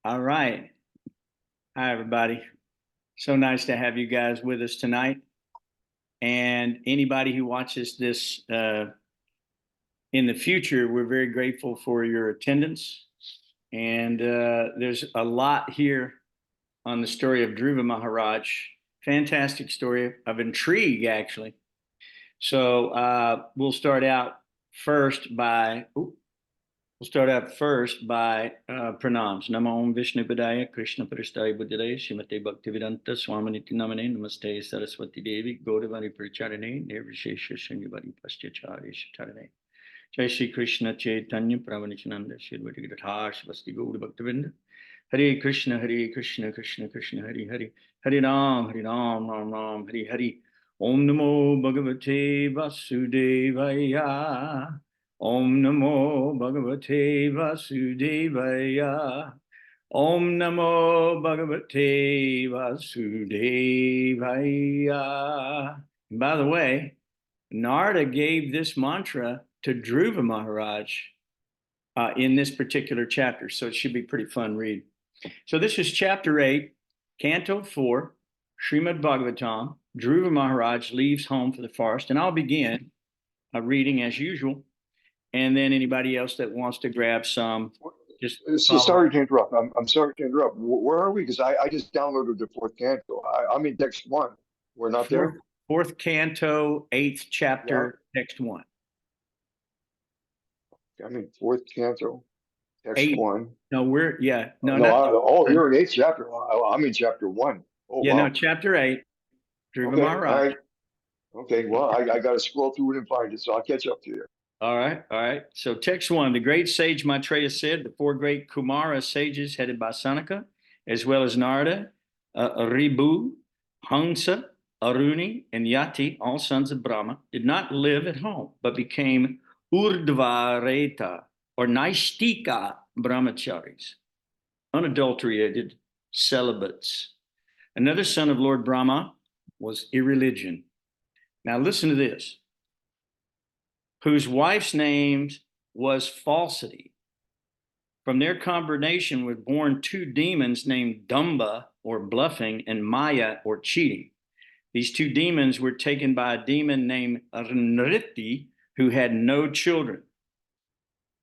All right. Hi, everybody. So nice to have you guys with us tonight. And anybody who watches this in the future, we're very grateful for your attendance. And there's a lot here on the story of Druva Maharaj. Fantastic story of intrigue, actually. So we'll start out first by pranams. Namo Om Vishnu Padaya Krishna Prasthaya Buddhaya Srimate Bhaktivedanta Swaminiti Namane Namaste Saraswati Devi Gaudavari Pracharane Nirvishesha Shunyavadi Pastyacharya Shatarane Jai Shri Krishna Chaitanya Pravanichananda Shirvati Gadhar Shivasti Gaud Bhaktivinda Hare Krishna Krishna Krishna Hare Hare Hare Ram Ram Ram Hare Hare Om Namo Bhagavate Vasudevaya Om Namo Bhagavate Vasudevaya Om Namo Bhagavate Vasudevaya. And by the way, Narada gave this mantra to Druva Maharaj in this particular chapter, so it should be pretty fun read. So this is chapter 8, Canto 4, Srimad Bhagavatam. Druva Maharaj leaves home for the forest, and I'll begin reading as usual. And then anybody else that wants to grab some, just sorry to interrupt. I'm sorry to interrupt. Where are we? Because I just downloaded the fourth canto. I'm in text 1. We're not there. Fourth canto, 8th chapter, text 1. I'm in fourth canto, text 1. No, you're in 8th chapter. I'm in chapter 1. Oh, yeah, wow. No, chapter 8. Okay, all right. Okay, well, I got to scroll through it and find it, so I'll catch up to you. All right. So text 1, the great sage Maitreya said, the 4 great Kumara sages headed by Sanaka, as well as Narada, Ribu, Hansa, Aruni, and Yati, all sons of Brahma, did not live at home, but became Urdhvareta, or Naishtika brahmacharis, unadulterated celibates. Another son of Lord Brahma was irreligion. Now listen to this. Whose wife's name was Falsity. From their combination were born 2 demons named Dumba, or bluffing, and Maya, or cheating. These 2 demons were taken by a demon named Nritti, who had no children.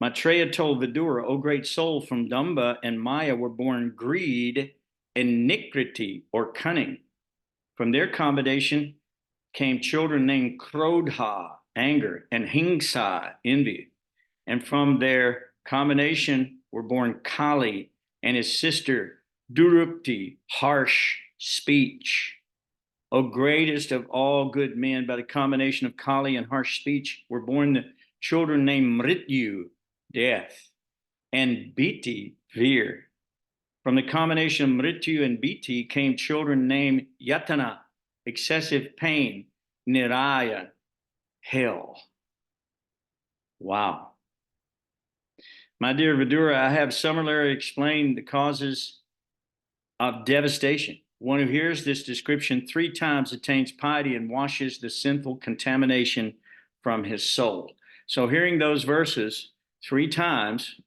Maitreya told Vidura, O great soul, from Dumba and Maya were born greed and Nikriti, or cunning. From their combination came children named Krodha, anger, and Hingsa, envy. And from their combination were born Kali and his sister Durukti, harsh speech. O greatest of all good men, by the combination of Kali and harsh speech were born the children named Mrityu, death, and Biti, fear. From the combination of Mrityu and Biti came children named Yatana, excessive pain, Niraya, hell. Wow. My dear Vidura, I have summarily explained the causes of devastation. One who hears this description 3 times attains piety and washes the sinful contamination from his soul. So hearing those verses 3 times,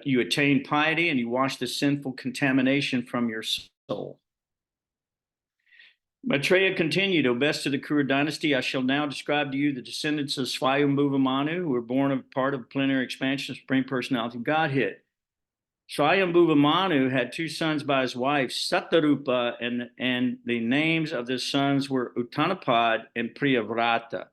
you attain piety and you wash the sinful contamination from your soul. Maitreya continued, O best of the Kuru dynasty, I shall now describe to you the descendants of Swayambhuva Manu, who were born of part of the plenary expansion of Supreme Personality of Godhead. Swayambhuva Manu had 2 sons by his wife, Satarupa, and the names of the sons were Uttanapad and Priyavrata.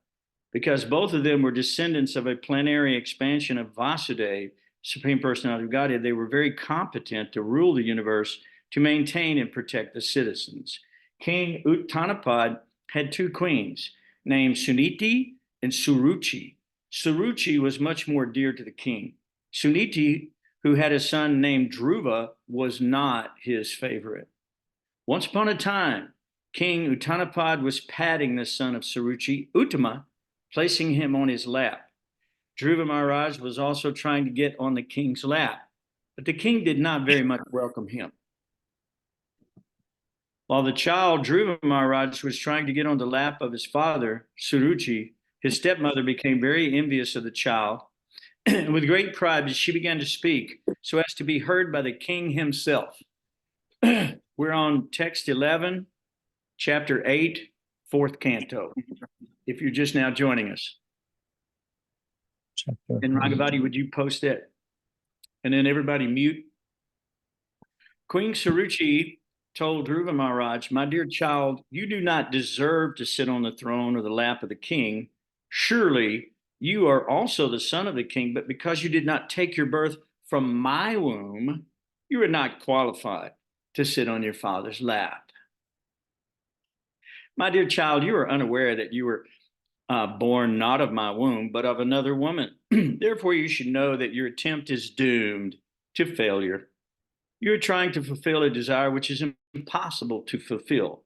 Because both of them were descendants of a plenary expansion of Vasudeva, Supreme Personality of Godhead, they were very competent to rule the universe, to maintain and protect the citizens. King Uttanapad had 2 queens named Suniti and Suruchi. Suruchi was much more dear to the king. Suniti, who had a son named Druva, was not his favorite. Once upon a time, King Uttanapad was patting the son of Suruchi, Uttama, placing him on his lap. Druva Maharaj was also trying to get on the king's lap, but the king did not very much welcome him. While the child Druva Maharaj was trying to get on the lap of his father, Suruchi, his stepmother became very envious of the child. With great pride, she began to speak so as to be heard by the king himself. We're on text 11, chapter 8, fourth canto, if you're just now joining us. And Raghavati, would you post it? And then everybody mute. Queen Suruchi told Druva Maharaj, "My dear child, you do not deserve to sit on the throne or the lap of the king. Surely you are also the son of the king, but because you did not take your birth from my womb, you are not qualified to sit on your father's lap. My dear child, you are unaware that you were born not of my womb, but of another woman. Therefore, you should know that your attempt is doomed to failure. You're trying to fulfill a desire which is impossible to fulfill.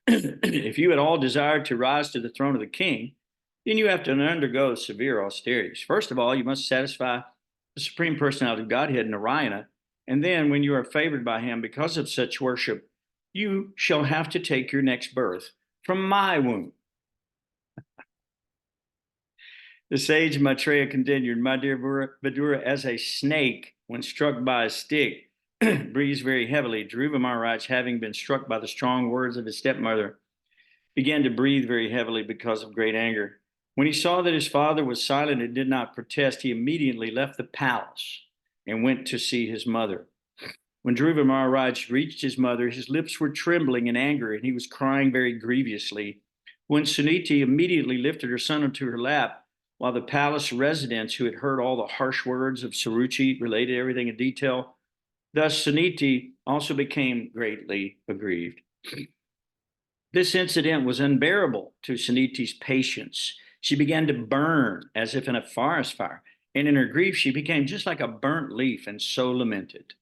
If you at all desire to rise to the throne of the king, then you have to undergo severe austerities. First of all, you must satisfy the Supreme Personality of Godhead, Narayana, and then when you are favored by him because of such worship, you shall have to take your next birth from my womb." The sage Maitreya continued, "My dear Vidura, as a snake, when struck by a stick, breathes very heavily, Druva Maharaj, having been struck by the strong words of his stepmother, began to breathe very heavily because of great anger. When he saw that his father was silent and did not protest, he immediately left the palace and went to see his mother. When Druva Maharaj reached his mother, his lips were trembling in anger and he was crying very grievously. When Suniti immediately lifted her son into her lap, while the palace residents who had heard all the harsh words of Suruchi related everything in detail, thus Suniti also became greatly aggrieved. This incident was unbearable to Suniti's patience. She began to burn as if in a forest fire, and in her grief she became just like a burnt leaf and so lamented.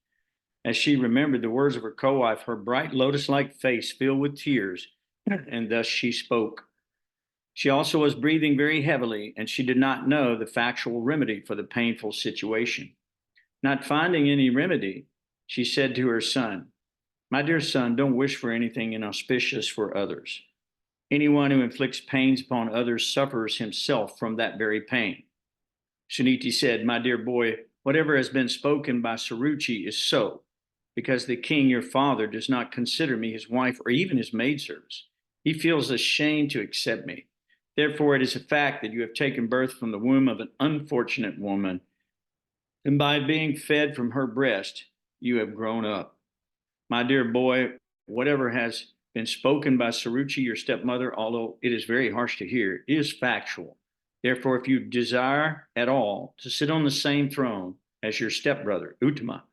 As she remembered the words of her co-wife, her bright lotus-like face filled with tears, and thus she spoke. She also was breathing very heavily, and she did not know the factual remedy for the painful situation. Not finding any remedy, she said to her son, "My dear son, don't wish for anything inauspicious for others. Anyone who inflicts pains upon others suffers himself from that very pain." Suniti said, "My dear boy, whatever has been spoken by Suruchi is so, because the king, your father, does not consider me his wife or even his maidservants. He feels ashamed to accept me. Therefore, it is a fact that you have taken birth from the womb of an unfortunate woman, and by being fed from her breast, you have grown up. My dear boy, whatever has been spoken by Suruchi, your stepmother, although it is very harsh to hear, is factual. Therefore, if you desire at all to sit on the same throne as your stepbrother, Uttama,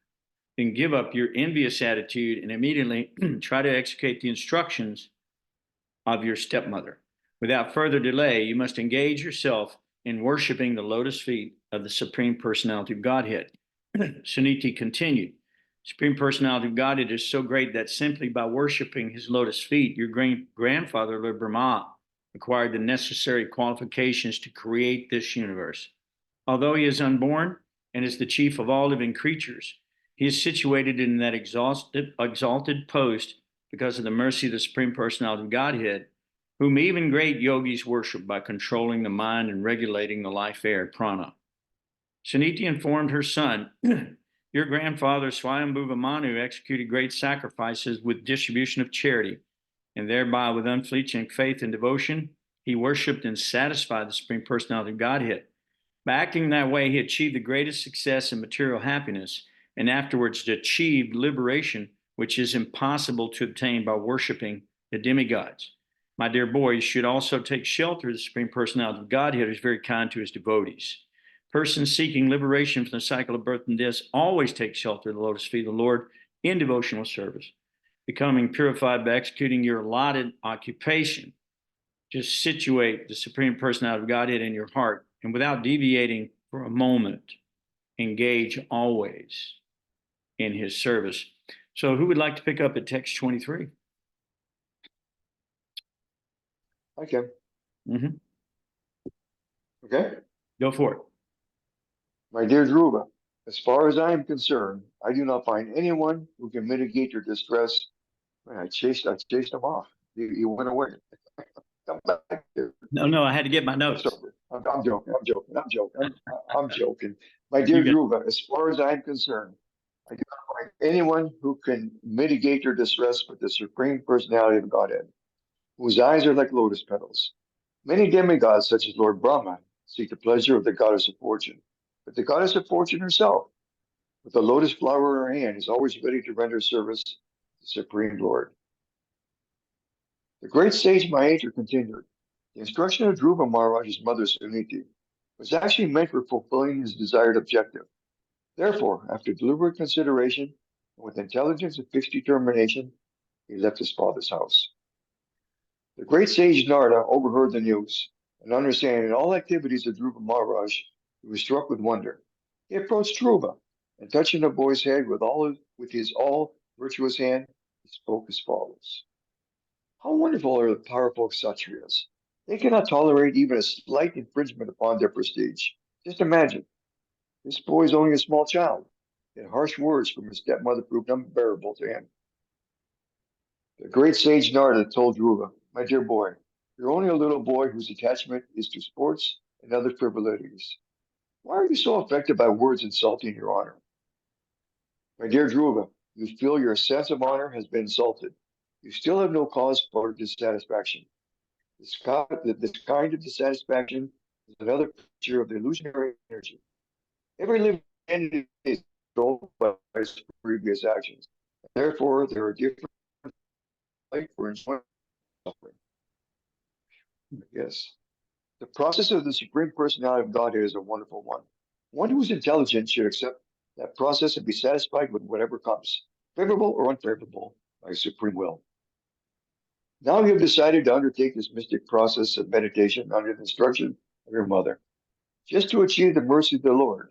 then give up your envious attitude and immediately try to execute the instructions of your stepmother. Without further delay, you must engage yourself in worshiping the lotus feet of the Supreme Personality of Godhead." Suniti continued, "Supreme Personality of Godhead is so great that simply by worshiping his lotus feet, your great-grandfather, Lord Brahma, acquired the necessary qualifications to create this universe. Although he is unborn and is the chief of all living creatures, he is situated in that exalted post because of the mercy of the Supreme Personality of Godhead, whom even great yogis worship by controlling the mind and regulating the life air, prana." Suniti informed her son, "Your grandfather Swayambhuva Manu executed great sacrifices with distribution of charity, and thereby with unflinching faith and devotion, he worshipped and satisfied the Supreme Personality of Godhead. By acting that way, he achieved the greatest success in material happiness, and afterwards achieved liberation, which is impossible to obtain by worshiping the demigods. My dear boy, you should also take shelter of the Supreme Personality of Godhead, who is very kind to his devotees. Persons seeking liberation from the cycle of birth and death always take shelter of the lotus feet of the Lord in devotional service. Becoming purified by executing your allotted occupation, just situate the Supreme Personality of Godhead in your heart, and without deviating for a moment, engage always in his service." So who would like to pick up at text 23? I can. Mm-hmm. Okay. Go for it. "My dear Druva, as far as I am concerned, I do not find anyone who can mitigate your distress." Man, I chased him off. He went away. Come back here. No, I had to get my That's notes. over. I'm joking. I'm joking. I'm joking. I'm joking. My dear You got Druva, as far as I'm concerned, I do not find anyone who can mitigate your distress but the Supreme Personality of Godhead, whose eyes are like lotus petals. Many demigods, such as Lord Brahma, seek the pleasure of the goddess of fortune. But the goddess of fortune herself, with the lotus flower in her hand, is always ready to render service to the Supreme Lord. The great sage Mahatma continued. The instruction of Druva Maharaj's mother Suniti was actually meant for fulfilling his desired objective. Therefore, after deliberate consideration and with intelligence and fixed determination, he left his father's house. The great sage Narada overheard the news, and understanding all activities of Dhruva Maharaj, he was struck with wonder. He approached Dhruva, and touching the boy's head with his all virtuous hand, he spoke as follows. How wonderful are the powerful Kshatriyas. They cannot tolerate even a slight infringement upon their prestige. Just imagine, this boy is only a small child, yet harsh words from his stepmother proved unbearable to him. The great sage Narada told Druva, my dear boy, you're only a little boy whose attachment is to sports and other frivolities. Why are you so affected by words insulting your honor? My dear Druva, you feel your sense of honor has been insulted. You still have no cause for dissatisfaction. This kind of dissatisfaction is another feature of the illusionary energy. Every living entity is controlled by its previous actions. Therefore, there are different light for enjoyment and suffering. Yes. The process of the Supreme Personality of Godhead is a wonderful one. One who is intelligent should accept that process and be satisfied with whatever comes, favorable or unfavorable, by Supreme Will. Now you have decided to undertake this mystic process of meditation under the instruction of your mother, just to achieve the mercy of the Lord.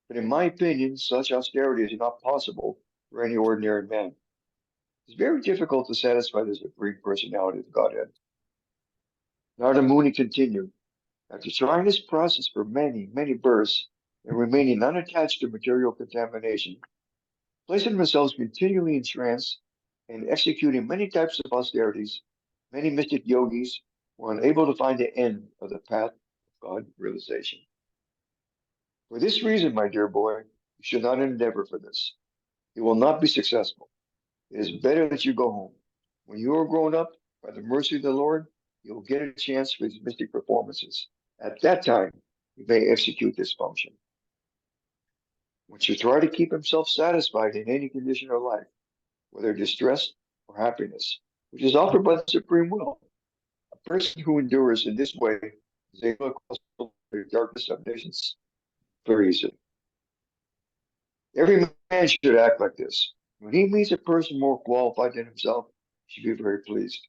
But in my opinion, such austerity is not possible for any ordinary man. It's very difficult to satisfy the Supreme Personality of Godhead. Narada Muni continued, after trying this process for many, many births and remaining unattached to material contamination, placing themselves continually in trance and executing many types of austerities, many mystic yogis were unable to find the end of the path of God realization. For this reason, my dear boy, you should not endeavor for this. You will not be successful. It is better that you go home. When you are grown up, by the mercy of the Lord, you will get a chance for these mystic performances. At that time, you may execute this function. One should try to keep himself satisfied in any condition of life, whether distress or happiness, which is offered by the Supreme Will. A person who endures in this way is able to cross the darkness of nations very easily. Every man should act like this. When he meets a person more qualified than himself, he should be very pleased.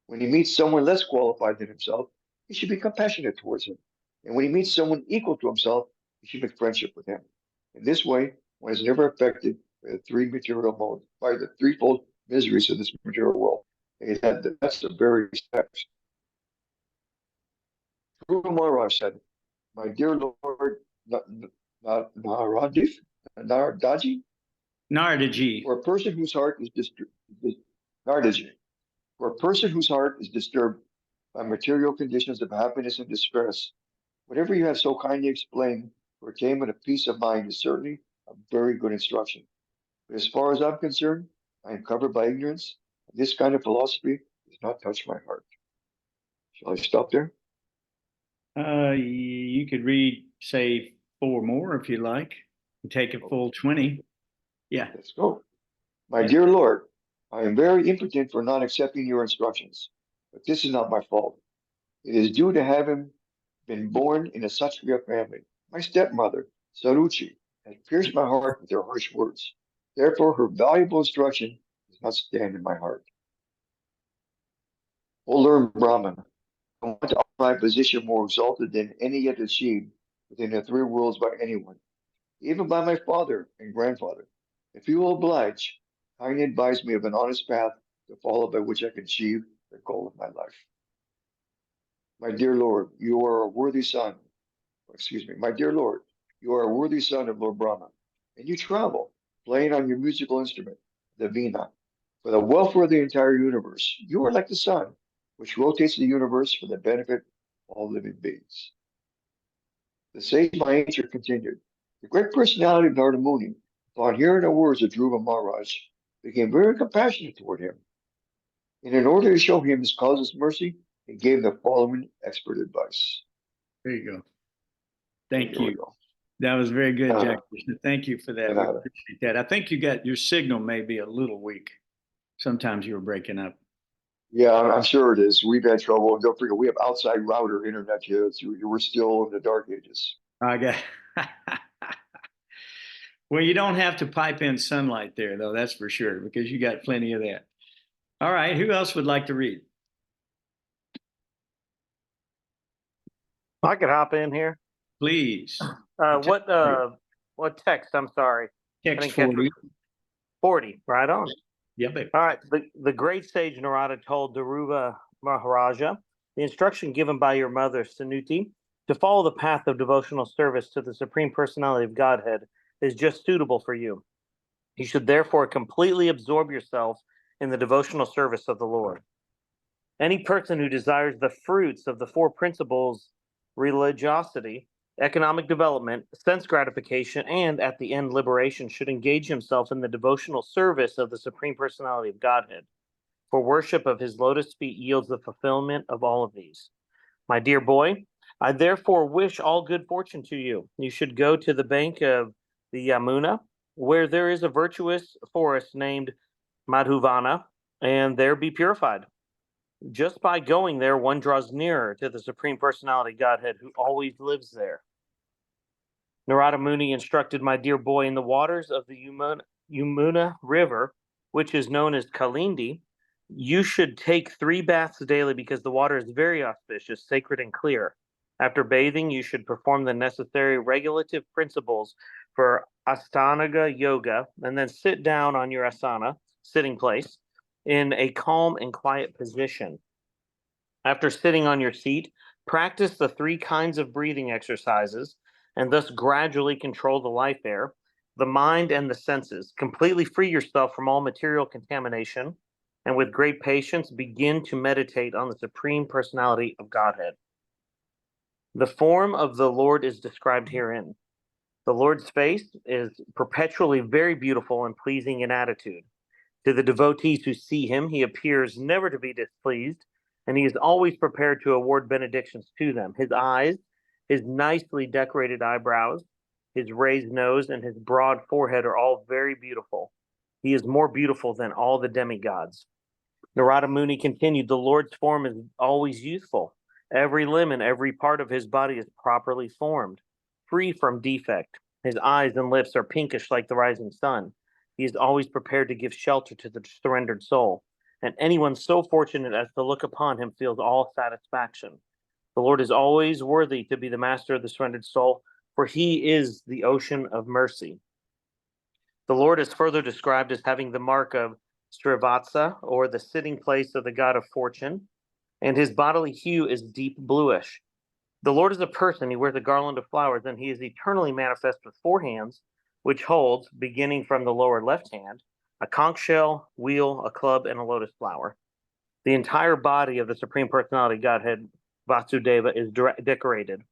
When he meets someone less qualified than himself, he should be compassionate towards him. And when he meets someone equal to himself, he should make friendship with him. In this way, one is never affected by the threefold miseries of this material world. And that's the very steps. Guru Maharaj said, my dear Lord Naradaji, Naradaji. for a person whose heart is Naradaji, for a person whose heart is disturbed by material conditions of happiness and distress, whatever you have so kindly explained for attainment of peace of mind is certainly a very good instruction. But as far as I'm concerned, I am covered by ignorance, and this kind of philosophy does not touch my heart. Shall I stop there? You could read, say, 4 more if you like, and take a full 20. Yeah. Let's go. My dear Lord, I am very impotent for not accepting your instructions, but this is not my fault. It is due to having been born in a Satriya family. My stepmother, Saruchi, has pierced my heart with her harsh words. Therefore, her valuable instruction does not stand in my heart. O learned Brahman, I want to offer my position more exalted than any yet achieved within the 3 worlds by anyone, even by my father and grandfather. If you will oblige, kindly advise me of an honest path to follow by which I can achieve the goal of my life. My dear Lord, you are a worthy son. My dear Lord, you are a worthy son of Lord Brahma, and you travel, playing on your musical instrument, the veena, for the welfare of the entire universe. You are like the sun. which rotates the universe for the benefit of all living beings. The sage Mahesh continued. The great personality of Narada Muni, upon hearing the words of Dhruva Maharaj, became very compassionate toward him. And in order to show him his causeless mercy, he gave the following expert advice. There you go. Thank Here we you. go. That was very good, Jack. Uh, Thank you for that. We Canada. appreciate that. I think you got your signal may be a little weak. Sometimes you were breaking up. Yeah, I'm sure it is. We've had trouble. Don't forget, we have outside router internet here. So we're still in the dark ages. I got. Well, you don't have to pipe in sunlight there, though. That's for sure, because you got plenty of that. All right. Who else would like to read? I could hop in here. Please. What text? I'm sorry. I Text didn't catch 40. 40. Right on. Yeah, baby. All right. The great sage Narada told Druva Maharaja the instruction given by your mother Sanuti to follow the path of devotional service to the Supreme Personality of Godhead is just suitable for you. You should therefore completely absorb yourself in the devotional service of the Lord. Any person who desires the fruits of the four principles, religiosity, economic development, sense gratification, and at the end liberation, should engage himself in the devotional service of the Supreme Personality of Godhead. For worship of his lotus feet yields the fulfillment of all of these. My dear boy, I therefore wish all good fortune to you. You should go to the bank of the Yamuna, where there is a virtuous forest named Madhuvana, and there be purified. Just by going there, one draws nearer to the Supreme Personality Godhead who always lives there. Narada Muni instructed my dear boy in the waters of the Yamuna River, which is known as Kalindi, you should take 3 baths daily because the water is very auspicious, sacred, and clear. After bathing, you should perform the necessary regulative principles for Astanga Yoga and then sit down on your asana, sitting place, in a calm and quiet position. After sitting on your seat, practice the 3 kinds of breathing exercises and thus gradually control the life air, the mind, and the senses. Completely free yourself from all material contamination, and with great patience, begin to meditate on the Supreme Personality of Godhead. The form of the Lord is described herein. The Lord's face is perpetually very beautiful and pleasing in attitude. To the devotees who see him, he appears never to be displeased, and he is always prepared to award benedictions to them. His eyes, his nicely decorated eyebrows, his raised nose, and his broad forehead are all very beautiful. He is more beautiful than all the demigods. Narada Muni continued, the Lord's form is always youthful. Every limb and every part of his body is properly formed, free from defect. His eyes and lips are pinkish like the rising sun. He is always prepared to give shelter to the surrendered soul, and anyone so fortunate as to look upon him feels all satisfaction. The Lord is always worthy to be the master of the surrendered soul, for he is the ocean of mercy. The Lord is further described as having the mark of Srivatsa, or the sitting place of the god of fortune, and his bodily hue is deep bluish. The Lord is a person, he wears a garland of flowers, and he is eternally manifest with 4 hands, which holds, beginning from the lower left hand, a conch shell, wheel, a club, and a lotus flower. The entire body of the Supreme Personality Godhead, Vasudeva, is decorated.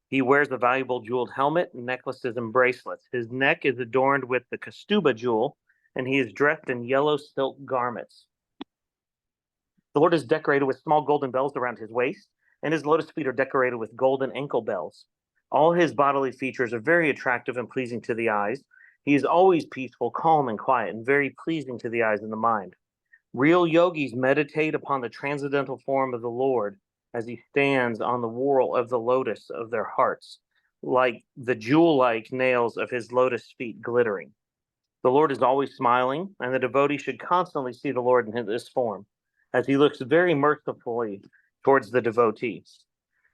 He wears a valuable jeweled helmet, necklaces, and bracelets. His neck is adorned with the Kastuba jewel, and he is dressed in yellow silk garments. The Lord is decorated with small golden bells around his waist, and his lotus feet are decorated with golden ankle bells. All his bodily features are very attractive and pleasing to the eyes. He is always peaceful, calm, and quiet, and very pleasing to the eyes and the mind. Real yogis meditate upon the transcendental form of the Lord as he stands on the whorl of the lotus of their hearts, like the jewel-like nails of his lotus feet glittering. The Lord is always smiling, and the devotee should constantly see the Lord in this form, as he looks very mercifully towards the devotee.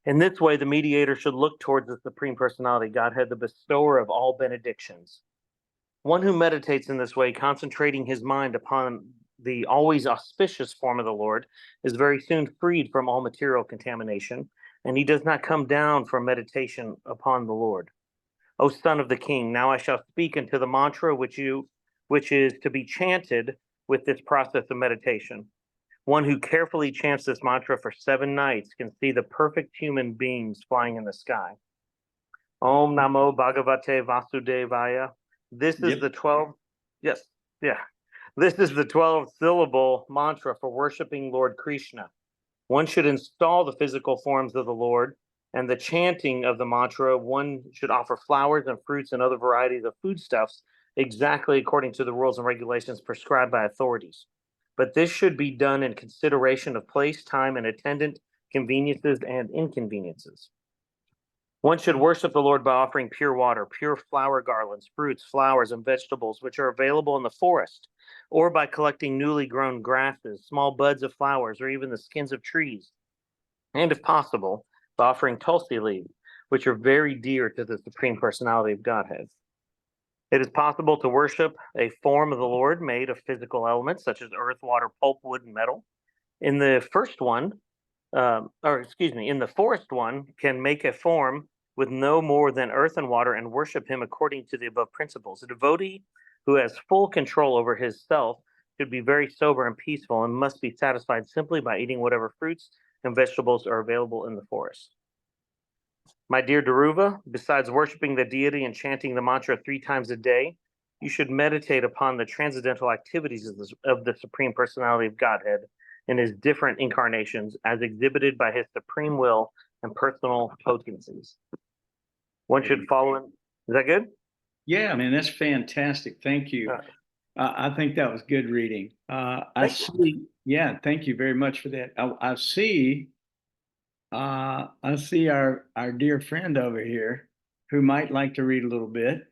In this way, the mediator should look towards the Supreme Personality, Godhead, the bestower of all benedictions. One who meditates in this way, concentrating his mind upon the always auspicious form of the Lord, is very soon freed from all material contamination, and he does not come down from meditation upon the Lord. O son of the king, now I shall speak into the mantra which is to be chanted with this process of meditation. One who carefully chants this mantra for 7 nights can see the perfect human beings flying in the sky. Om Namo Bhagavate Vasudevaya. This is Yep. the 12, yes, yeah. This is the 12-syllable mantra for worshiping Lord Krishna. One should install the physical forms of the Lord and the chanting of the mantra. One should offer flowers and fruits and other varieties of foodstuffs exactly according to the rules and regulations prescribed by authorities. But this should be done in consideration of place, time, and attendant conveniences and inconveniences. One should worship the Lord by offering pure water, pure flower garlands, fruits, flowers, and vegetables which are available in the forest, or by collecting newly grown grasses, small buds of flowers, or even the skins of trees, and if possible, by offering tulsi leaves, which are very dear to the Supreme Personality of Godhead. It is possible to worship a form of the Lord made of physical elements such as earth, water, pulp, wood, and metal. In the forest one can make a form with no more than earth and water and worship him according to the above principles. A devotee who has full control over his self should be very sober and peaceful and must be satisfied simply by eating whatever fruits and vegetables are available in the forest. My dear Druva, besides worshiping the deity and chanting the mantra 3 times a day, you should meditate upon the transcendental activities of the Supreme Personality of Godhead in his different incarnations as exhibited by his supreme will and personal potencies. One should follow him. Is that good? Yeah, man, that's fantastic. Thank you. I think that was good reading. I see. Yeah, thank you very much for that. I see our dear friend over here who might like to read a little bit.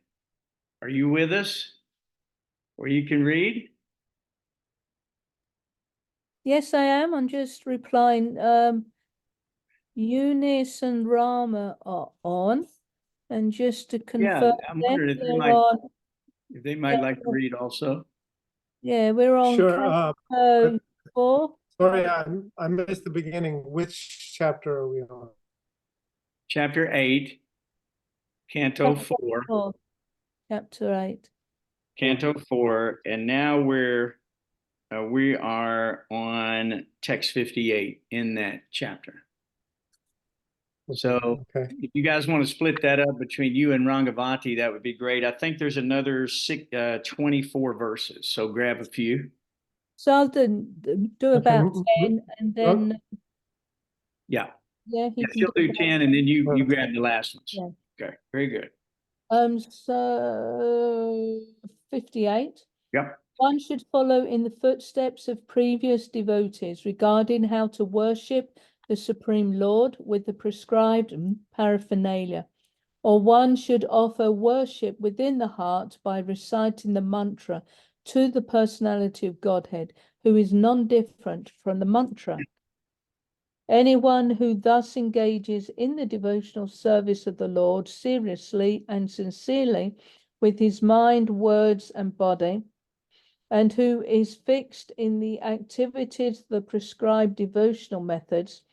Are you with us? Or you can read? Yes, I am. I'm just replying. Eunice and Rama are on. And just to confirm, I'm wondering if they might like to read also. Yeah, we're on Sure. Canto 4. Sorry, I missed the beginning. Which chapter are we on? Chapter 8, Canto 4. Chapter 8. Canto 4, and now we are on text 58 in that chapter. So Okay. if you guys want to split that up between you and Rangavati, that would be great. I think there's another 24 verses, so grab a few. So I'll do about 10 and then Yeah. yeah, he can She'll do 10 and then you grab the last ones. Yeah. Okay, very good. So 58. Yep. One should follow in the footsteps of previous devotees regarding how to worship the Supreme Lord with the prescribed paraphernalia. Or one should offer worship within the heart by reciting the mantra to the personality of Godhead, who is non-different from the mantra. Anyone who thus engages in the devotional service of the Lord seriously and sincerely with his mind, words, and body, and who is fixed in the activities, the prescribed devotional methods,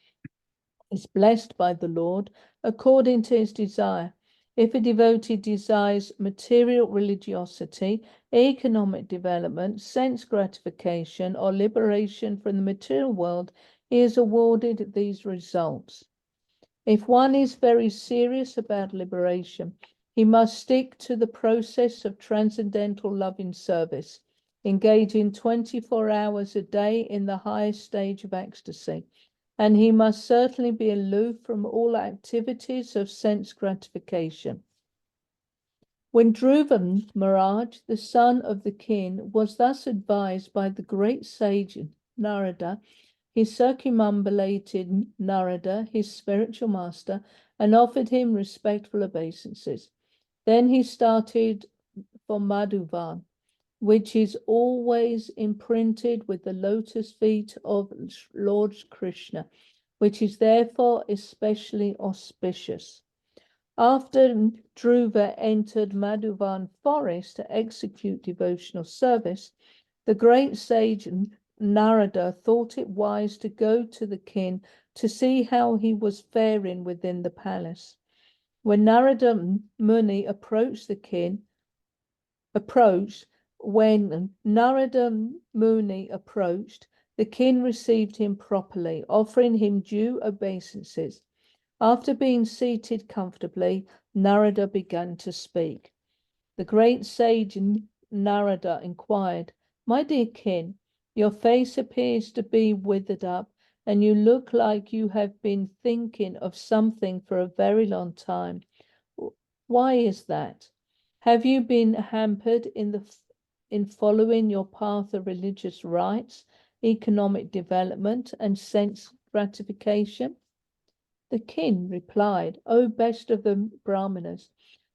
is blessed by the Lord according to his desire. If a devotee desires material religiosity, economic development, sense gratification, or liberation from the material world, he is awarded these results. If one is very serious about liberation, he must stick to the process of transcendental loving service, engaging 24 hours a day in the highest stage of ecstasy, and he must certainly be aloof from all activities of sense gratification. When Druva Maharaj, the son of the king, was thus advised by the great sage Narada, he circumambulated Narada, his spiritual master, and offered him respectful obeisances. Then he started for Madhuvan, which is always imprinted with the lotus feet of Lord Krishna, which is therefore especially auspicious. After Druva entered Madhuvan forest to execute devotional service, the great sage Narada thought it wise to go to the king to see how he was faring within the palace. When Narada Muni approached the king, the The king received him properly, offering him due obeisances. After being seated comfortably, Narada began to speak. The great sage Narada inquired, "My dear king, your face appears to be withered up, and you look like you have been thinking of something for a very long time. Why is that? Have you been hampered in following your path of religious rites, economic development, and sense gratification?" The king replied, "O best of the Brahmanas,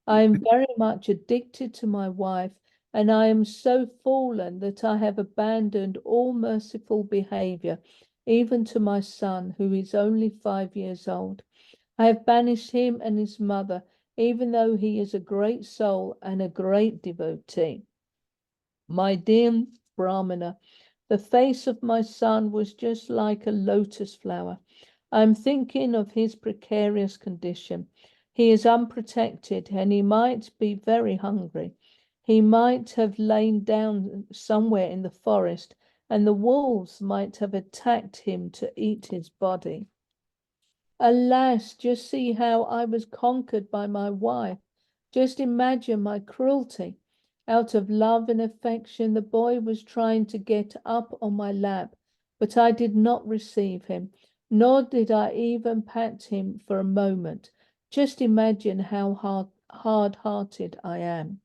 I am very much addicted to my wife, and I am so fallen that I have abandoned all merciful behavior, even to my son, who is only 5 years old. I have banished him and his mother, even though he is a great soul and a great devotee. My dear Brahmana, the face of my son was just like a lotus flower. I am thinking of his precarious condition. He is unprotected and he might be very hungry. He might have lain down somewhere in the forest, and the wolves might have attacked him to eat his body. Alas, just see how I was conquered by my wife. Just imagine my cruelty. Out of love and affection, the boy was trying to get up on my lap, but I did not receive him, nor did I even pat him for a moment. Just imagine how hard-hearted I am."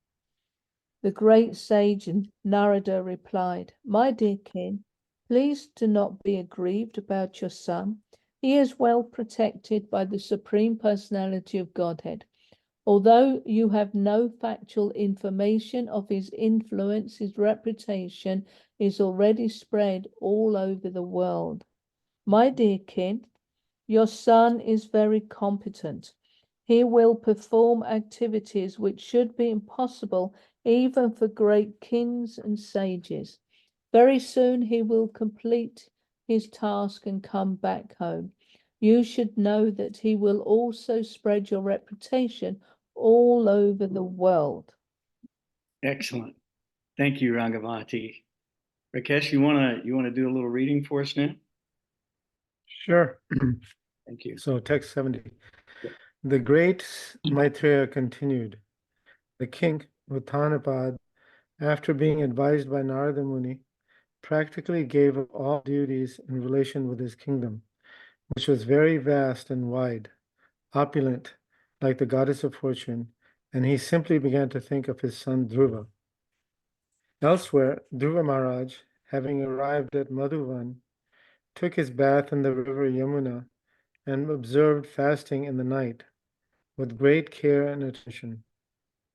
The great sage Narada replied, "My dear king, please do not be aggrieved about your son. He is well protected by the Supreme Personality of Godhead. Although you have no factual information of his influence, his reputation is already spread all over the world. My dear king, your son is very competent. He will perform activities which should be impossible even for great kings and sages. Very soon he will complete his task and come back home. You should know that he will also spread your reputation all over the world." Excellent. Thank you, Rangavati. Rakesh, you wanna do a little reading for us now? Sure. Thank you. So text 70. The great Maitreya continued. The king, Uttanapad, after being advised by Narada Muni, practically gave up all duties in relation with his kingdom, which was very vast and wide, opulent, like the goddess of fortune, and he simply began to think of his son Druva. Elsewhere, Druva Maharaj, having arrived at Madhuvan, took his bath in the river Yamuna and observed fasting in the night with great care and attention.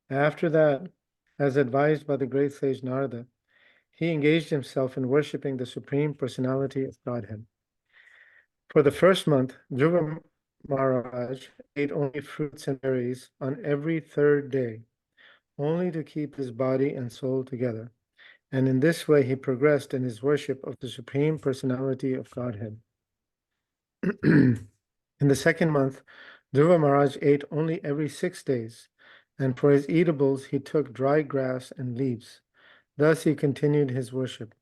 After that, as advised by the great sage Narada, he engaged himself in worshipping the Supreme Personality of Godhead. For the first month, Druva Maharaj ate only fruits and berries on every third day, only to keep his body and soul together. And in this way, he progressed in his worship of the Supreme Personality of Godhead. In the second month, Druva Maharaj ate only every 6 days, and for his eatables, he took dry grass and leaves. Thus he continued his worship.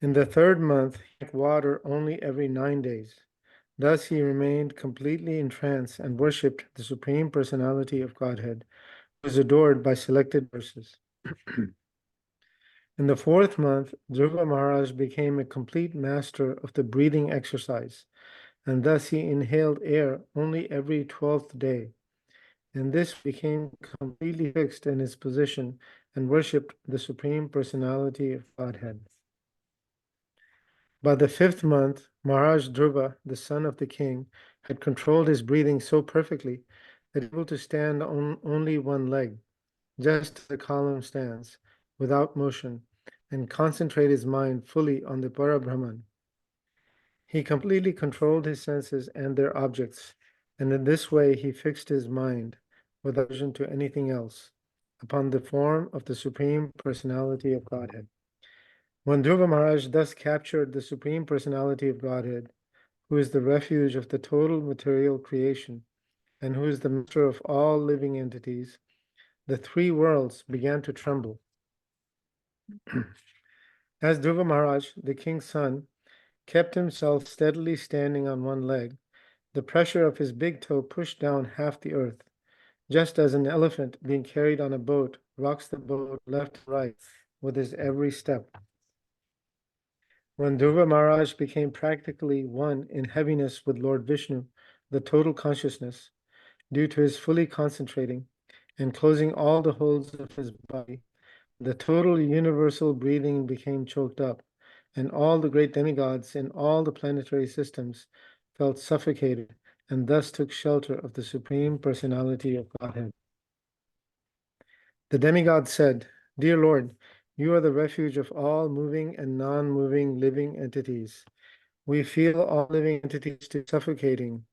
In the third month, he drank water only every 9 days. Thus he remained completely in trance and worshipped the Supreme Personality of Godhead, who is adored by selected verses. In the fourth month, Druva Maharaj became a complete master of the breathing exercise, and thus he inhaled air only every 12th day. And this became completely fixed in his position and worshipped the Supreme Personality of Godhead. By the 5th month, Maharaj Druva, the son of the king, had controlled his breathing so perfectly that he was able to stand on only one leg, just as a column stands, without motion, and concentrate his mind fully on the Parabrahman. He completely controlled his senses and their objects, and in this way he fixed his mind, without aversion to anything else, upon the form of the Supreme Personality of Godhead. When Druva Maharaj thus captured the Supreme Personality of Godhead, who is the refuge of the total material creation, and who is the master of all living entities, the 3 worlds began to tremble. As Druva Maharaj, the king's son, kept himself steadily standing on one leg, the pressure of his big toe pushed down half the earth, just as an elephant being carried on a boat rocks the boat left and right with his every step. When Druva Maharaj became practically one in heaviness with Lord Vishnu, the total consciousness, due to his fully concentrating and closing all the holes of his body, the total universal breathing became choked up, and all the great demigods in all the planetary systems felt suffocated and thus took shelter of the Supreme Personality of Godhead. The demigod said, "Dear Lord, you are the refuge of all moving and non-moving living entities. We feel all living entities to suffocating,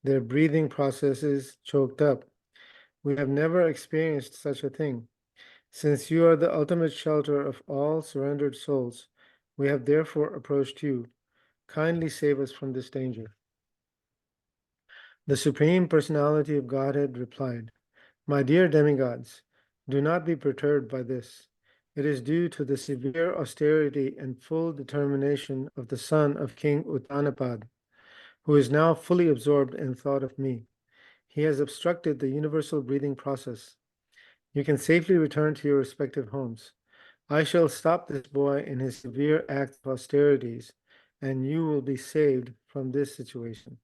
their breathing processes choked up. We have never experienced such a thing. Since you are the ultimate shelter of all surrendered souls, we have therefore approached you. Kindly save us from this danger." The Supreme Personality of Godhead replied, "My dear demigods, do not be perturbed by this. It is due to the severe austerity and full determination of the son of King Uttanapad, who is now fully absorbed in thought of me. He has obstructed the universal breathing process. You can safely return to your respective homes. I shall stop this boy in his severe act of austerities, and you will be saved from this situation."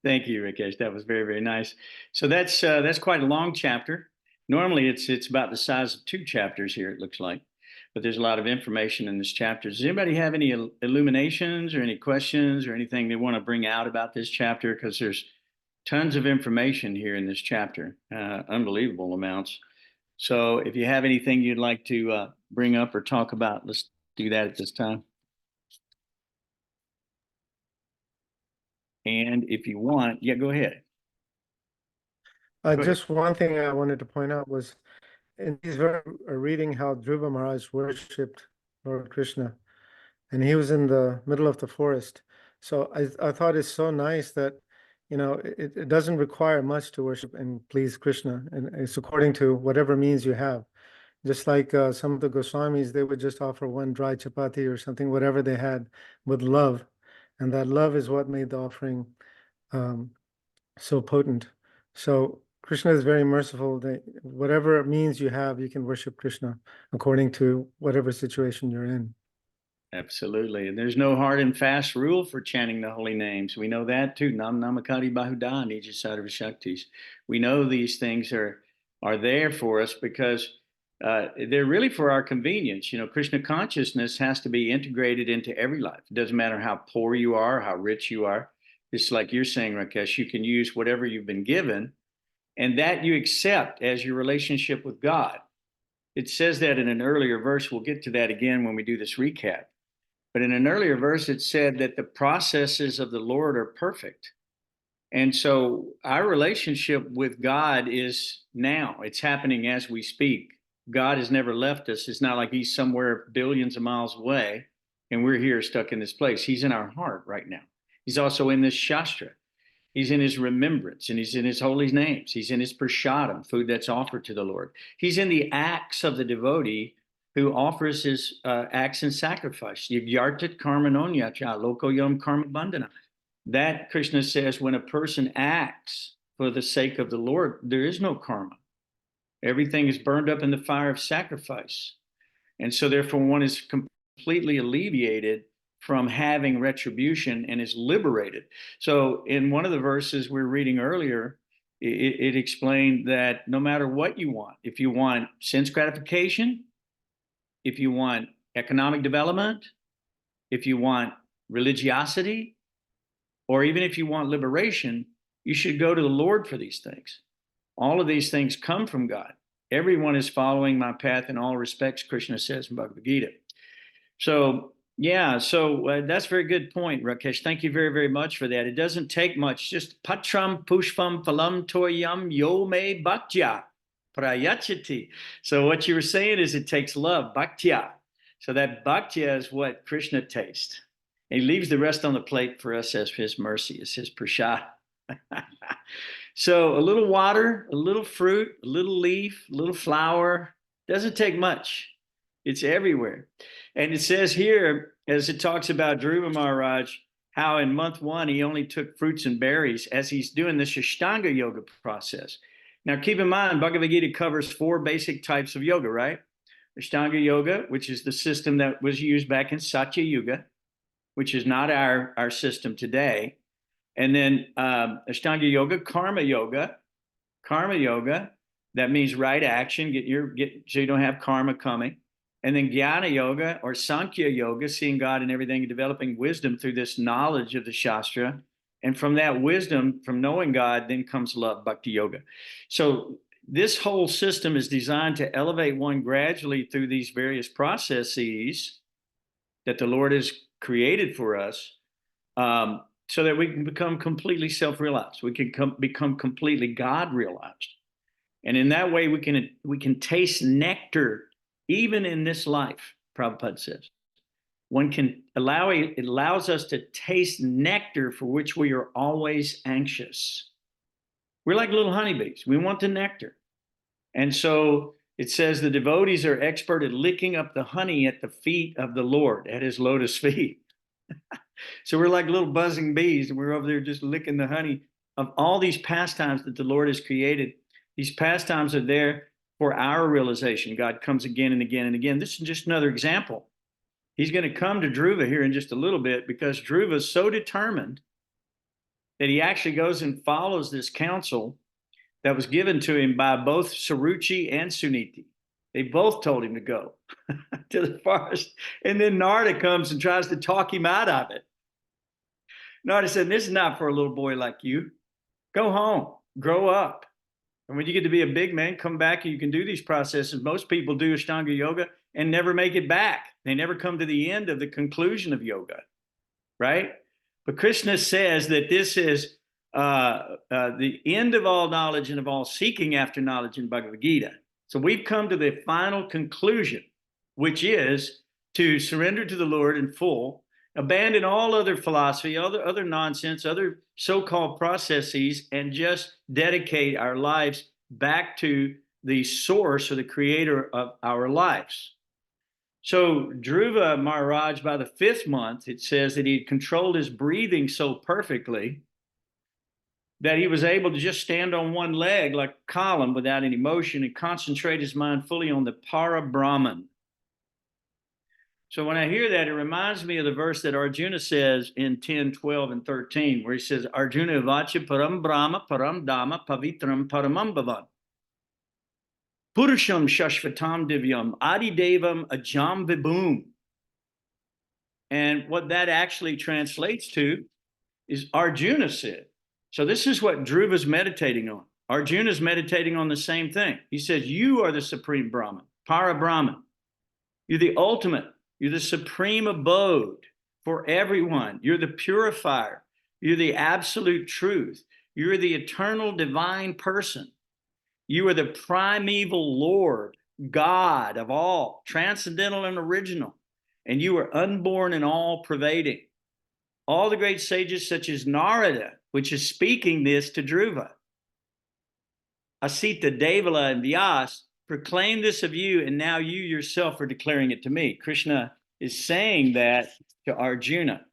Thank you, Rakesh. That was very, very nice. So that's quite a long chapter. Normally, it's about the size of 2 chapters here, it looks like, but there's a lot of information in this chapter. Does anybody have any illuminations or any questions or anything they want to bring out about this chapter? Because there's tons of information here in this chapter, unbelievable amounts. So if you have anything you'd like to bring up or talk about, let's do that at this time. And if you want, yeah, go ahead. Go ahead. Just one thing I wanted to point out was, in these reading how Dhruva Maharaj worshipped Lord Krishna, and he was in the middle of the forest. So I thought it's so nice that, it doesn't require much to worship and please Krishna, and it's according to whatever means you have. Just like some of the Goswamis, they would just offer one dry chapati or something, whatever they had, with love, and that love is what made the offering so potent. So Krishna is very merciful. That whatever means you have, you can worship Krishna according to whatever situation you're in. Absolutely. And there's no hard and fast rule for chanting the holy names. We know that too. Nam Namakari Bahuda Nija Sarva Shaktis. We know these things are there for us because they're really for our convenience. Krishna consciousness has to be integrated into every life. It doesn't matter how poor you are, how rich you are. It's like you're saying, Rakesh, you can use whatever you've been given, and that you accept as your relationship with God. It says that in an earlier verse. We'll get to that again when we do this recap. But in an earlier verse, it said that the processes of the Lord are perfect. And so our relationship with God is now. It's happening as we speak. God has never left us. It's not like he's somewhere billions of miles away and we're here stuck in this place. He's in our heart right now. He's also in this Shastra. He's in his remembrance, and he's in his holy names. He's in his prasadam, food that's offered to the Lord. He's in the acts of the devotee who offers his acts and sacrifice. Yajyartat karmanonyacha lokoyam karma bandhana. That, Krishna says, when a person acts for the sake of the Lord, there is no karma. Everything is burned up in the fire of sacrifice. And so therefore one is completely alleviated from having retribution and is liberated. So in one of the verses we were reading earlier, it explained that no matter what you want, if you want sense gratification, if you want economic development, if you want religiosity, or even if you want liberation, you should go to the Lord for these things. All of these things come from God. Everyone is following my path in all respects, Krishna says in Bhagavad Gita. So, yeah, that's a very good point, Rakesh. Thank you very, very much for that. It doesn't take much, just patram pushpam phalam toyam yo me bhaktya prayachati. So what you were saying is it takes love, bhaktya. So that bhaktya is what Krishna tastes. And he leaves the rest on the plate for us as his mercy, as his prasad. So a little water, a little fruit, a little leaf, a little flower, Doesn't take much. It's everywhere. And it says here, as it talks about Druva Maharaj, how in month 1 he only took fruits and berries as he's doing the Ashtanga yoga process. Now, keep in mind, Bhagavad Gita covers 4 basic types of yoga, right? Ashtanga yoga, which is the system that was used back in Satya Yuga, which is not our system today. And then Ashtanga yoga, karma yoga. Karma yoga, that means right action, so you don't have karma coming. And then Jnana yoga or Sankhya yoga, seeing God in everything and developing wisdom through this knowledge of the Shastra. And from that wisdom, from knowing God, then comes love, bhakti yoga. So this whole system is designed to elevate one gradually through these various processes that the Lord has created for us, so that we can become completely self-realized. We can become completely God-realized. And in that way, we can taste nectar even in this life, Prabhupada says. It allows us to taste nectar for which we are always anxious. We're like little honeybees. We want the nectar. And so it says the devotees are expert at licking up the honey at the feet of the Lord, at his lotus feet. So we're like little buzzing bees, and we're over there just licking the honey of all these pastimes that the Lord has created. These pastimes are there for our realization. God comes again and again and again. This is just another example. He's going to come to Druva here in just a little bit, because Druva is so determined that he actually goes and follows this counsel that was given to him by both Saruchi and Suniti. They both told him to go to the forest. And then Narada comes and tries to talk him out of it. Narada said, this is not for a little boy like you. Go home, grow up. And when you get to be a big man, come back and you can do these processes. Most people do Ashtanga yoga and never make it back. They never come to the end of the conclusion of yoga, right? But Krishna says that this is the end of all knowledge and of all seeking after knowledge in Bhagavad Gita. So we've come to the final conclusion, which is to surrender to the Lord in full, abandon all other philosophy, other nonsense, other so-called processes, and just dedicate our lives back to the source or the creator of our lives. So Druva Maharaj, by the 5th month, it says that he controlled his breathing so perfectly that he was able to just stand on one leg like a column without any motion and concentrate his mind fully on the Para Brahman. So when I hear that, it reminds me of the verse that Arjuna says in 10, 12, and 13, where he says, Arjuna vacha param brahma param dhamma pavitram paramam bhavan. Purusham shashvatam divyam adi devam ajam vibhum. And what that actually translates to is Arjuna said. So this is what Dhruva's meditating on. Arjuna's meditating on the same thing. He says, you are the supreme Brahman, Para Brahman. You're the ultimate. You're the supreme abode for everyone. You're the purifier. You're the absolute truth. You're the eternal divine person. You are the primeval Lord, God of all, transcendental and original. And you are unborn and all pervading. All the great sages such as Narada, which is speaking this to Druva, Asita, Devala, and Vyas, proclaim this of you, and now you yourself are declaring it to me. Krishna is saying that to Arjuna.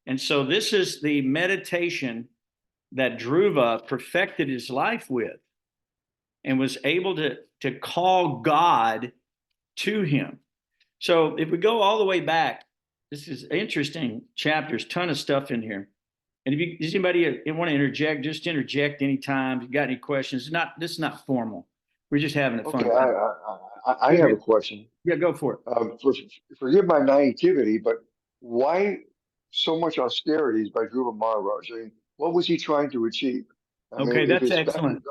And so this is the meditation that Druva perfected his life with and was able to call God to him. So if we go all the way back, this is interesting chapters, ton of stuff in here. And if does anybody want to interject, just interject anytime. If you got any questions, this is not formal. We're just having a fun time. I have a question. Yeah, go for it. Forgive my naivety, but why so much austerities by Dhruva Maharaj? I mean, what was he trying to achieve? Okay, that's excellent.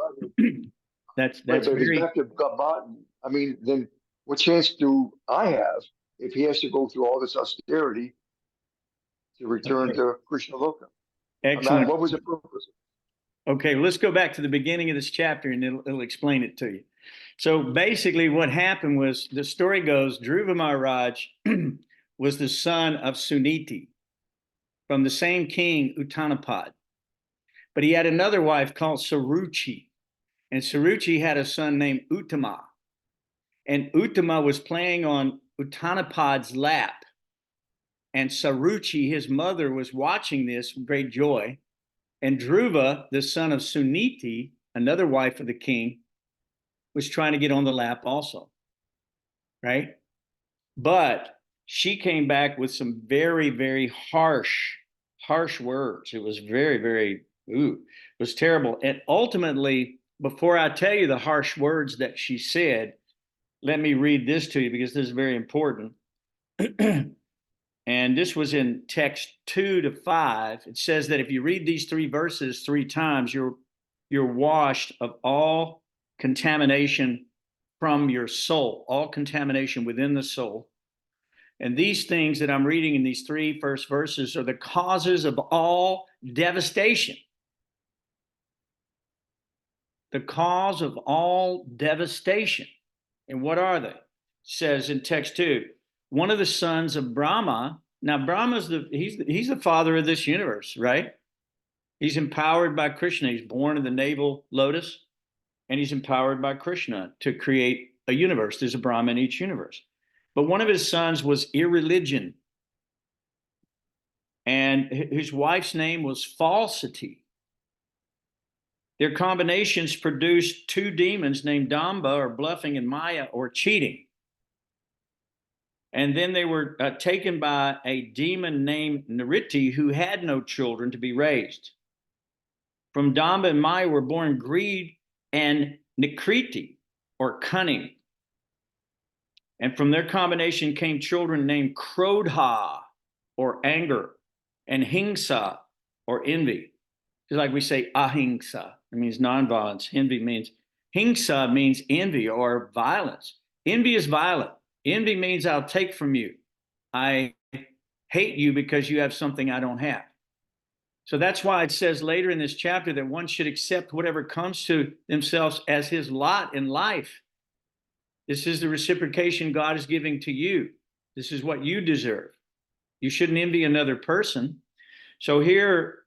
That's but if very... he's back to God, I mean, then what chance do I have if he has to go through all this austerity to return to Krishna Loka? Excellent. I mean, what was the purpose? Okay, let's go back to the beginning of this chapter and it'll explain it to you. So basically what happened was, the story goes, Dhruva Maharaj was the son of Suniti from the same king, Uttanapad. But he had another wife called Saruchi. And Saruchi had a son named Uttama. And Uttama was playing on Uttanapad's lap. And Saruchi, his mother, was watching this with great joy. And Druva, the son of Suniti, another wife of the king, was trying to get on the lap also, right? But she came back with some very, very harsh words. It was very, very, it was terrible. And ultimately, before I tell you the harsh words that she said, let me read this to you because this is very important. And this was in text 2 to 5. It says that if you read these 3 verses 3 times, you're washed of all contamination from your soul, all contamination within the soul. And these things that I'm reading in these 3 first verses are the causes of all devastation. The cause of all devastation. And what are they? It says in text 2, one of the sons of Brahma. Now, Brahma's he's the father of this universe, right? He's empowered by Krishna. He's born in the navel lotus, and he's empowered by Krishna to create a universe. There's a Brahma in each universe. But one of his sons was irreligion, and his wife's name was falsity. Their combinations produced 2 demons named Damba, or bluffing, and Maya, or cheating. And then they were taken by a demon named Nritti, who had no children to be raised. From Damba and Maya were born greed and Nikriti, or cunning. And from their combination came children named Krodha, or anger, and Hingsa, or envy. Just like we say ahimsa, it means nonviolence. Hingsa means envy or violence. Envy is violent. Envy means I'll take from you. I hate you because you have something I don't have. So that's why it says later in this chapter that one should accept whatever comes to themselves as his lot in life. This is the reciprocation God is giving to you. This is what you deserve. You shouldn't envy another person. So here,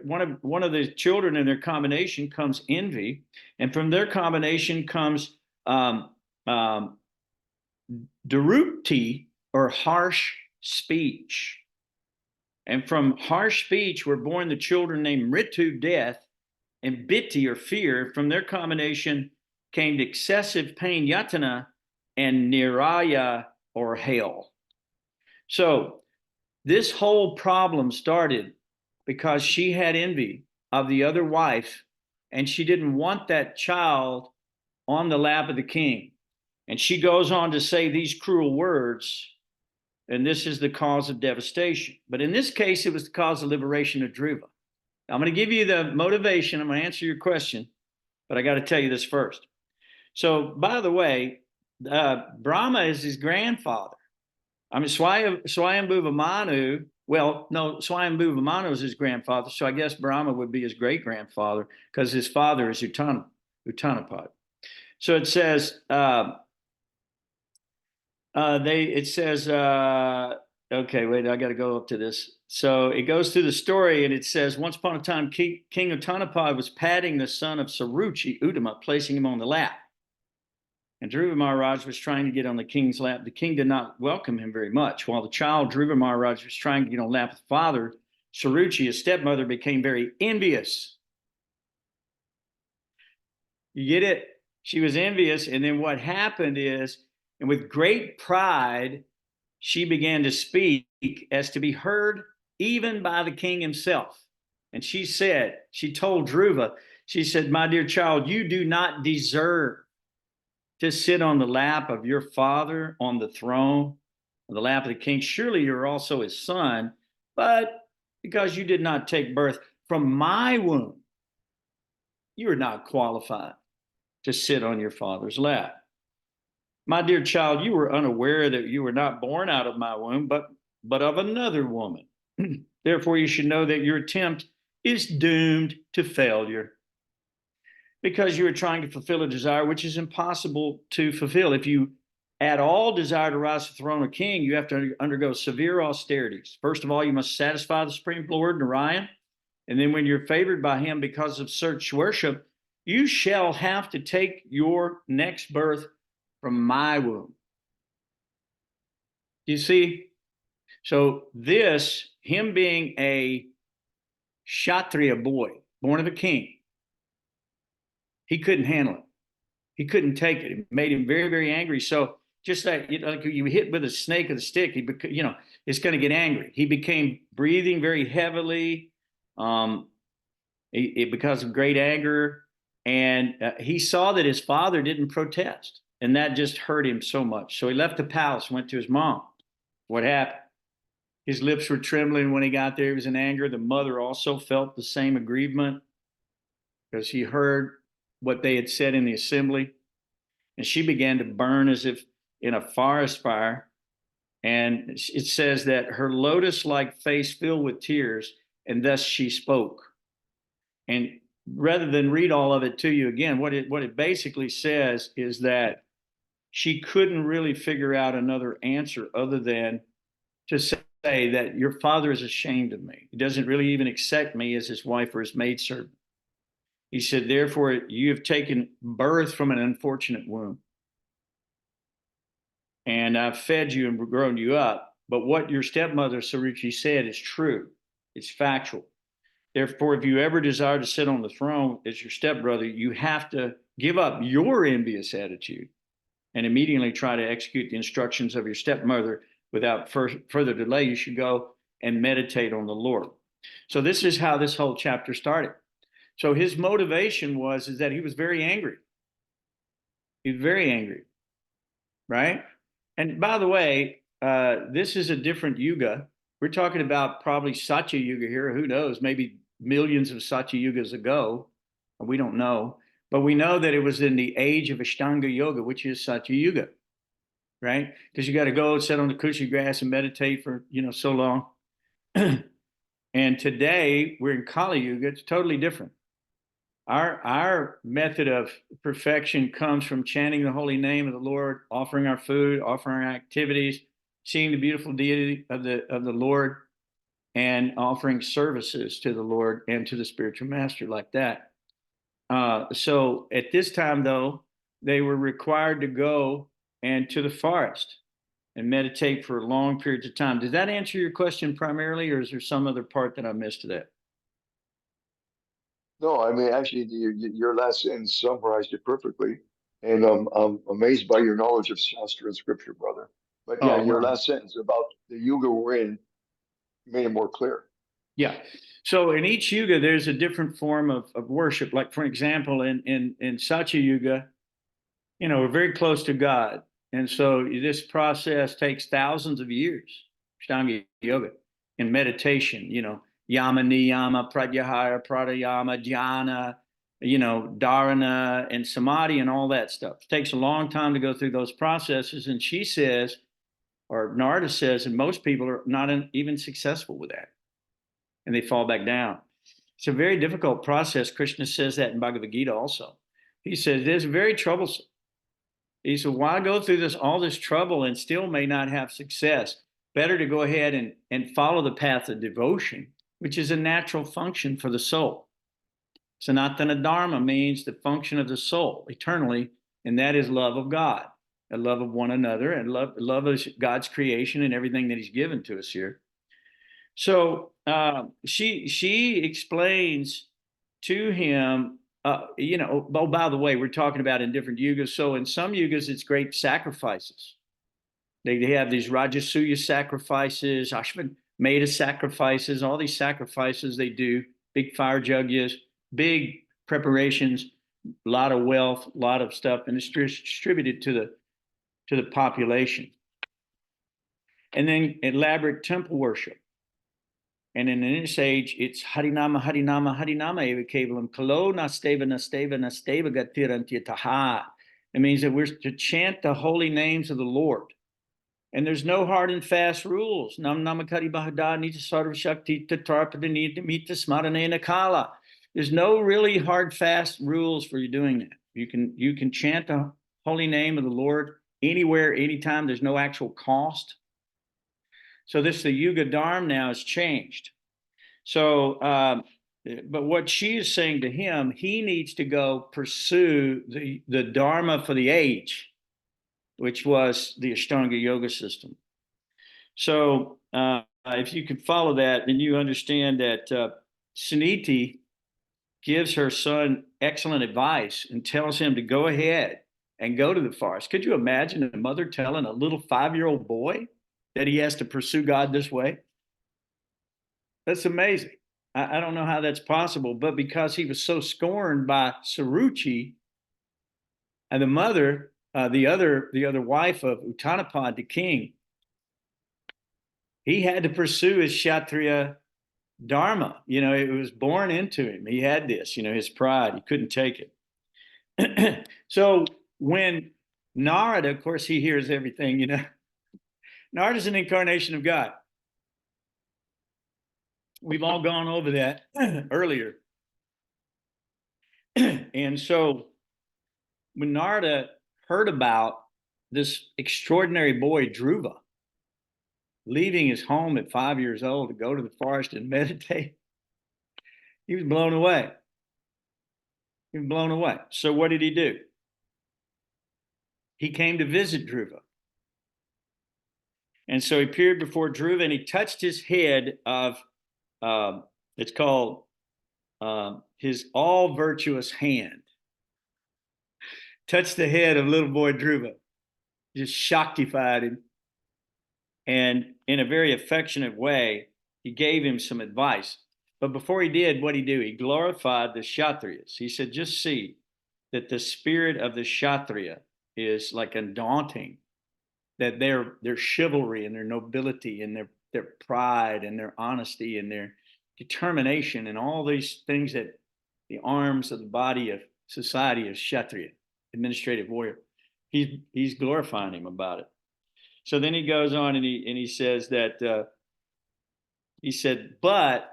one of the children in their combination comes envy, and from their combination comes Durupti, or harsh speech. And from harsh speech were born the children named Ritu, death, and Biti, or fear. From their combination came excessive pain, Yatana, and Niraya, or hell. So this whole problem started because she had envy of the other wife, and she didn't want that child on the lap of the king. And she goes on to say these cruel words, and this is the cause of devastation. But in this case, it was the cause of liberation of Druva. I'm going to give you the motivation. I'm going to answer your question, but I got to tell you this first. So, by the way, Brahma is his grandfather. I mean, Swayambhuva Manu, well, no, Swayambhuva Manu is his grandfather, so I guess Brahma would be his great-grandfather because his father is Uttanapad. So it says, okay, wait, I got to go up to this. So it goes through the story, and it says, once upon a time, King Uttanapad was patting the son of Saruchi, Uttama, placing him on the lap. And Druva Maharaj was trying to get on the king's lap. The king did not welcome him very much. While the child, Druva Maharaj, was trying to get on the lap of the father, Saruchi, his stepmother, became very envious. You get it? She was envious, and then what happened is, and with great pride, she began to speak as to be heard even by the king himself. And she told Druva, she said, my dear child, you do not deserve to sit on the lap of your father on the throne, on the lap of the king. Surely you're also his son, but because you did not take birth from my womb, you are not qualified to sit on your father's lap. My dear child, you were unaware that you were not born out of my womb, but of another woman. Therefore, you should know that your attempt is doomed to failure, because you are trying to fulfill a desire which is impossible to fulfill. If you at all desire to rise to the throne of king, you have to undergo severe austerities. First of all, you must satisfy the Supreme Lord, Narayan. And then when you're favored by him because of such worship, you shall have to take your next birth from my womb. You see? So this, him being a Kshatriya boy, born of a king, he couldn't handle it. He couldn't take it. It made him very, very angry. So just like, like you hit with a snake with a stick, it's going to get angry. He became breathing very heavily because of great anger. And he saw that his father didn't protest. And that just hurt him so much. So he left the palace, went to his mom. What happened? His lips were trembling when he got there. He was in anger. The mother also felt the same aggrievement because he heard what they had said in the assembly. And she began to burn as if in a forest fire. And it says that her lotus-like face filled with tears, and thus she spoke. And rather than read all of it to you again, what it basically says is that she couldn't really figure out another answer other than to say that your father is ashamed of me. He doesn't really even accept me as his wife or his maidservant. He said, therefore, you have taken birth from an unfortunate womb. And I've fed you and grown you up. But what your stepmother, Saruchi, said is true. It's factual. Therefore, if you ever desire to sit on the throne as your stepbrother, you have to give up your envious attitude and immediately try to execute the instructions of your stepmother. Without further delay, you should go and meditate on the Lord. So this is how this whole chapter started. So his motivation is that he was very angry. He was very angry, right? And by the way, this is a different yuga. We're talking about probably Satya Yuga here. Who knows? Maybe millions of Satya Yugas ago. We don't know. But we know that it was in the age of Ashtanga Yoga, which is Satya Yuga, right? Because you got to go sit on the cushy grass and meditate for, so long. And today we're in Kali Yuga. It's totally different. Our method of perfection comes from chanting the holy name of the Lord, offering our food, offering our activities, seeing the beautiful deity of the Lord, and offering services to the Lord and to the spiritual master like that. So at this time, though, they were required to go and to the forest and meditate for long periods of time. Does that answer your question primarily, or is there some other part that I missed to that? No, I mean, actually, your last sentence summarized it perfectly. And I'm amazed by your knowledge of Shastra and Scripture, brother. But yeah, Oh, your well. last sentence about the yuga we're in made it more clear. Yeah. So in each yuga, there's a different form of worship. Like, for example, in Satya Yuga, we're very close to God. And so this process takes thousands of years, Ashtanga Yoga, in meditation, yama, niyama, pratyahara, pranayama, dhyana, dharana, and samadhi, and all that stuff. It takes a long time to go through those processes. And she says, or Narada says, and most people are not even successful with that. And they fall back down. It's a very difficult process. Krishna says that in Bhagavad Gita also. He says, it is very troublesome. He said, why go through all this trouble and still may not have success? Better to go ahead and follow the path of devotion, which is a natural function for the soul. Sanatana Dharma means the function of the soul eternally, and that is love of God, a love of one another, and love of God's creation and everything that he's given to us here. So she explains to him, oh, by the way, we're talking about in different yugas. So in some yugas, it's great sacrifices. They have these Rajasuya sacrifices, Ashwamedha sacrifices, all these sacrifices they do, big fire yajnas, big preparations, a lot of wealth, a lot of stuff, and it's distributed to the population. And then elaborate temple worship. And in this age, it's Harinama, Harinama, Harinama eva kevalam kalo nasteva nasteva nasteva gatirantya taha. It means that we're to chant the holy names of the Lord. And there's no hard and fast rules. Nam namakari bahada nita sarva shakti tatarpada mita smaranena kala. There's no really hard, fast rules for you doing that. You can chant the holy name of the Lord anywhere, anytime. There's no actual cost. So the Yuga Dharma now has changed. So, but what she is saying to him, he needs to go pursue the Dharma for the age. which was the Ashtanga yoga system. So if you can follow that, then you understand that Suniti gives her son excellent advice and tells him to go ahead and go to the forest. Could you imagine a mother telling a little 5-year-old boy that he has to pursue God this way? That's amazing. I don't know how that's possible, but because he was so scorned by Suruchi and the mother, the other wife of Uttanapad, the king, he had to pursue his Kshatriya dharma. You know, it was born into him. He had this, you know, his pride. He couldn't take it. So when Narada, of course, he hears everything, you know. Narada's an incarnation of God. We've all gone over that earlier. And so when Narada heard about this extraordinary boy, Druva, leaving his home at 5 years old to go to the forest and meditate, he was blown away. He was blown away. So what did he do? He came to visit Druva. And so he appeared before Druva and he touched his head of, it's called his all virtuous hand. Touched the head of little boy Druva, just Shaktified him. And in a very affectionate way, he gave him some advice. But before he did, what did he do? He glorified the Kshatriyas. He said, just see that the spirit of the Kshatriya is like undaunting, that their chivalry and their nobility and their pride and their honesty and their determination and all these things that the arms of the body of society is Kshatriya, administrative warrior. He's glorifying him about it. So then he goes on and he says that he said, but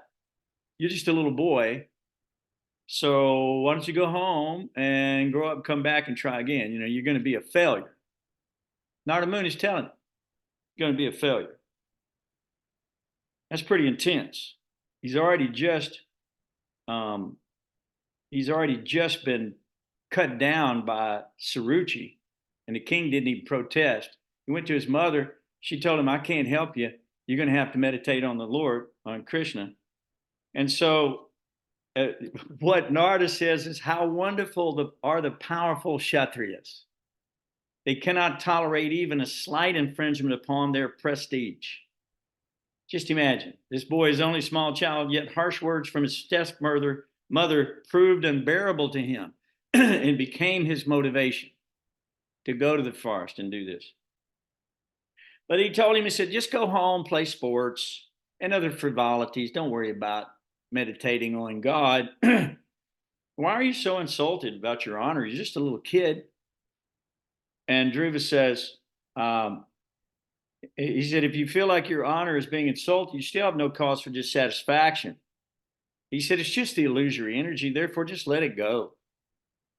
you're just a little boy, so why don't you go home and grow up, come back and try again? You know, you're going to be a failure. Narada Muni is telling him, you're going to be a failure. That's pretty intense. He's already just been cut down by Suruchi, and the king didn't even protest. He went to his mother. She told him, I can't help you. You're going to have to meditate on the Lord, on Krishna. And so what Narada says is how wonderful are the powerful Kshatriyas. They cannot tolerate even a slight infringement upon their prestige. Just imagine, this boy is only a small child, yet harsh words from his stepmother proved unbearable to him and became his motivation to go to the forest and do this. But he told him, he said, just go home, play sports and other frivolities. Don't worry about meditating on God. Why are you so insulted about your honor? You're just a little kid. And Druva says, he said, if you feel like your honor is being insulted, you still have no cause for dissatisfaction. He said, it's just the illusory energy, therefore just let it go.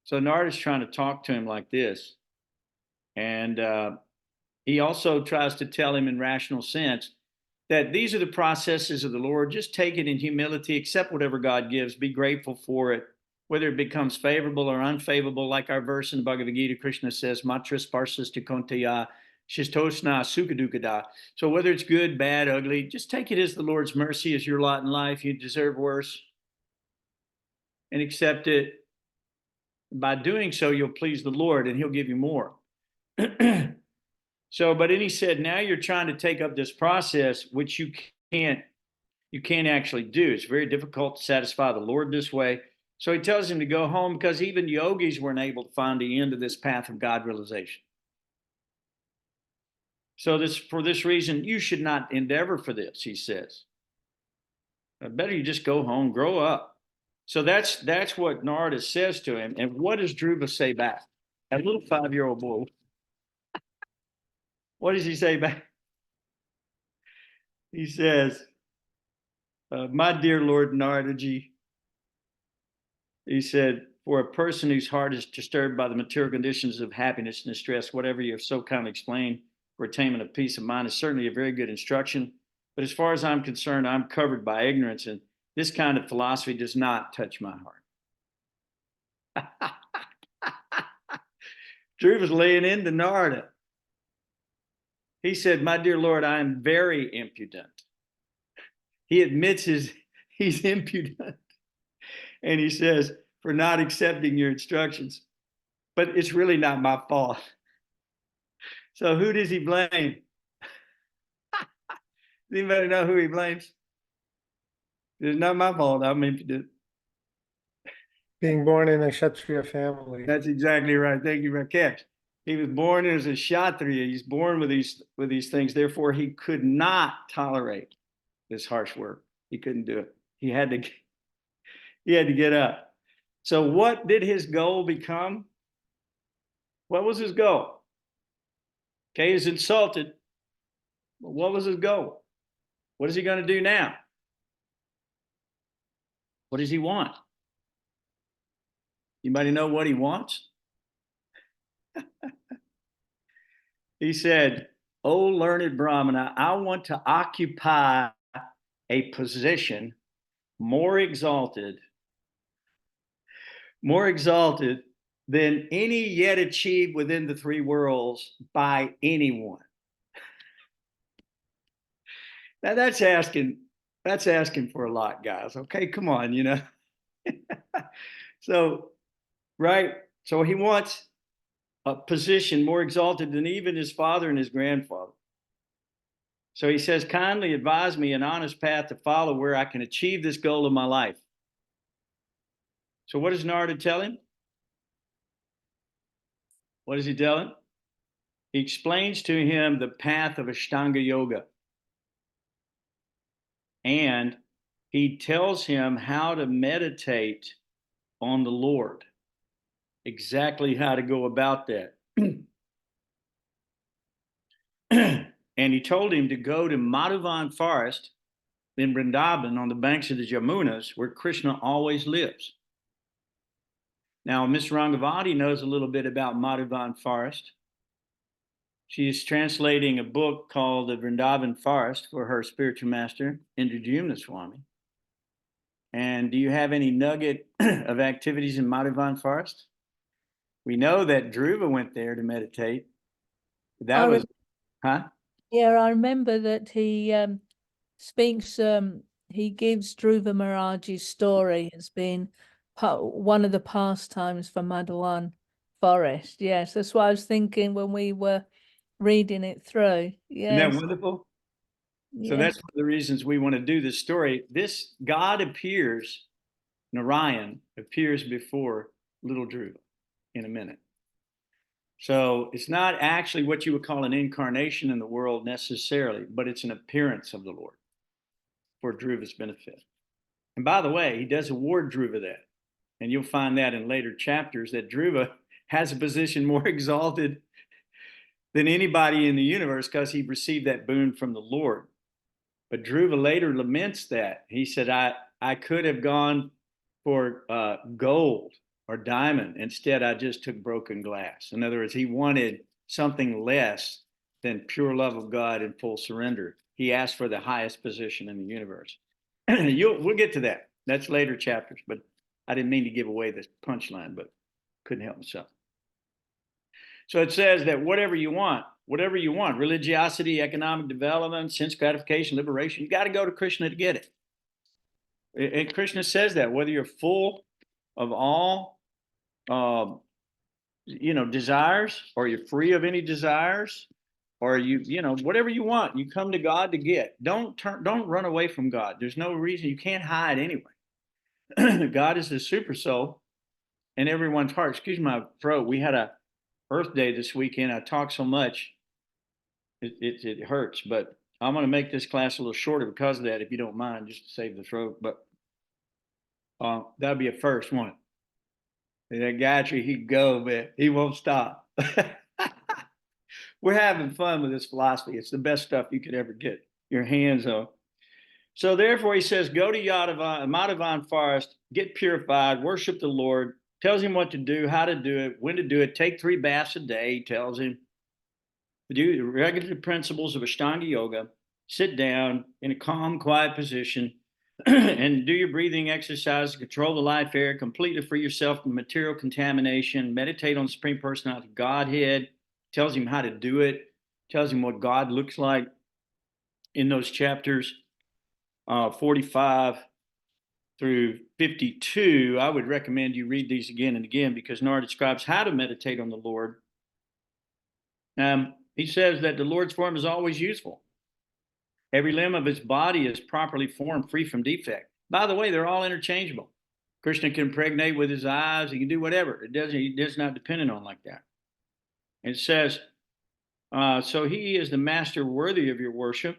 So Narada's trying to talk to him like this. And he also tries to tell him in rational sense that these are the processes of the Lord. Just take it in humility, accept whatever God gives, be grateful for it, whether it becomes favorable or unfavorable, like our verse in the Bhagavad Gita, Krishna says, matras parsas tu kontaya, shistosna sukadukada. So whether it's good, bad, ugly, just take it as the Lord's mercy, as your lot in life. You deserve worse. And accept it. By doing so, you'll please the Lord and he'll give you more. So, but then he said, now you're trying to take up this process, which you can't actually do. It's very difficult to satisfy the Lord this way. So he tells him to go home because even yogis weren't able to find the end of this path of God realization. So for this reason, you should not endeavor for this, he says. Better you just go home, grow up. So that's what Narada says to him. And what does Druva say back? That little 5-year-old boy. What does he say back? He says, my dear Lord Naradaji, he said, for a person whose heart is disturbed by the material conditions of happiness and distress, whatever you have so kindly explained for attainment of peace of mind is certainly a very good instruction. But as far as I'm concerned, I'm covered by ignorance, and this kind of philosophy does not touch my heart. Druva's laying into Narada. He said, my dear Lord, I am very impudent. He admits he's impudent. And he says, for not accepting your instructions. But it's really not my fault. So who does he blame? Anybody know who he blames? It's not my fault. I'm impudent. Being born in a Kshatriya family. That's exactly right. Thank you, Rakesh. He was born as a Kshatriya. He's born with these things. Therefore, he could not tolerate this harsh work. He couldn't do it. He had to get up. So what did his goal become? What was his goal? Okay, he's insulted. What was his goal? What is he going to do now? What does he want? Anybody know what he wants? He said, "O learned Brahmana, I want to occupy a position more exalted than any yet achieved within the three worlds by anyone." Now that's asking for a lot, guys. Okay, come on, you know. So, right? So he wants a position more exalted than even his father and his grandfather. So he says, kindly advise me an honest path to follow where I can achieve this goal of my life. So what does Narada tell him? What does he tell him? He explains to him the path of Ashtanga Yoga. And he tells him how to meditate on the Lord, exactly how to go about that. And he told him to go to Madhuvan forest in Vrindavan on the banks of the Yamunas, where Krishna always lives. Now, Miss Rangavati knows a little bit about Madhuvan forest. She's translating a book called The Vrindavan Forest for her spiritual master, Indradyumna Swami. And do you have any nugget of activities in Madhuvan forest? We know that Druva went there to meditate. That was, huh? Yeah, I remember that he speaks, he gives Druva Maharaj's story as being one of the pastimes for Madhuvan Forest. Yes, that's what I was thinking when we were reading it through. Yes. Isn't that wonderful? So that's one of the reasons we want to do this story. This God appears, Narayan appears before little Druva in a minute. So it's not actually what you would call an incarnation in the world necessarily, but it's an appearance of the Lord for Dhruva's benefit. And by the way, he does award Druva that. And you'll find that in later chapters that Druva has a position more exalted than anybody in the universe because he received that boon from the Lord. But Druva later laments that. He said, I could have gone for gold or diamond. Instead, I just took broken glass. In other words, he wanted something less than pure love of God and full surrender. He asked for the highest position in the universe. We'll get to that. That's later chapters, but I didn't mean to give away this punchline, but couldn't help myself. So it says that whatever you want, religiosity, economic development, sense gratification, liberation, you got to go to Krishna to get it. And Krishna says that whether you're full of all, desires, or you're free of any desires, or whatever you want, you come to God to get. Don't run away from God. There's no reason. You can't hide anyway. God is the super soul in everyone's heart. Excuse my throat. We had a Earth Day this weekend. I talked so much, it hurts. But I'm going to make this class a little shorter because of that, if you don't mind, just to save the throat. But that'll be a first one. That Gayatri, he'd go, man. He won't stop. We're having fun with this philosophy. It's the best stuff you could ever get your hands on. So therefore, he says, go to Madhuvan forest, get purified, worship the Lord, tells him what to do, how to do it, when to do it, take 3 baths a day, he tells him. Do the regular principles of Ashtanga Yoga, sit down in a calm, quiet position, and do your breathing exercise, control the life air, completely free yourself from material contamination, meditate on the Supreme Personality of Godhead, tells him how to do it, tells him what God looks like in those chapters 45 through 52. I would recommend you read these again and again, because Narada describes how to meditate on the Lord. He says that the Lord's form is always useful. Every limb of his body is properly formed, free from defect. By the way, they're all interchangeable. Krishna can impregnate with his eyes. He can do whatever. He does not dependent on like that. It says, so he is the master worthy of your worship.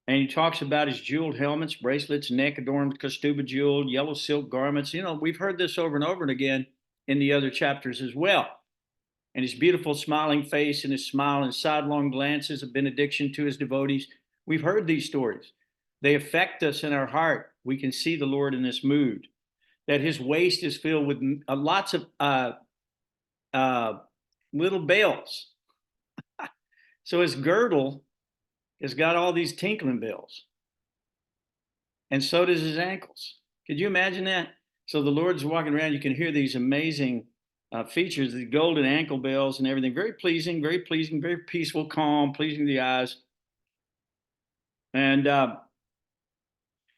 And he talks about his jeweled helmets, bracelets, neck adorned, kastuba jeweled, yellow silk garments. We've heard this over and over and again in the other chapters as well. And his beautiful smiling face and his smile and sidelong glances of benediction to his devotees. We've heard these stories. They affect us in our heart. We can see the Lord in this mood. That his waist is filled with lots of little bells. So his girdle has got all these tinkling bells. And so does his ankles. Could you imagine that? So the Lord's walking around, you can hear these amazing features, the golden ankle bells and everything. Very pleasing, very peaceful, calm, pleasing to the eyes. And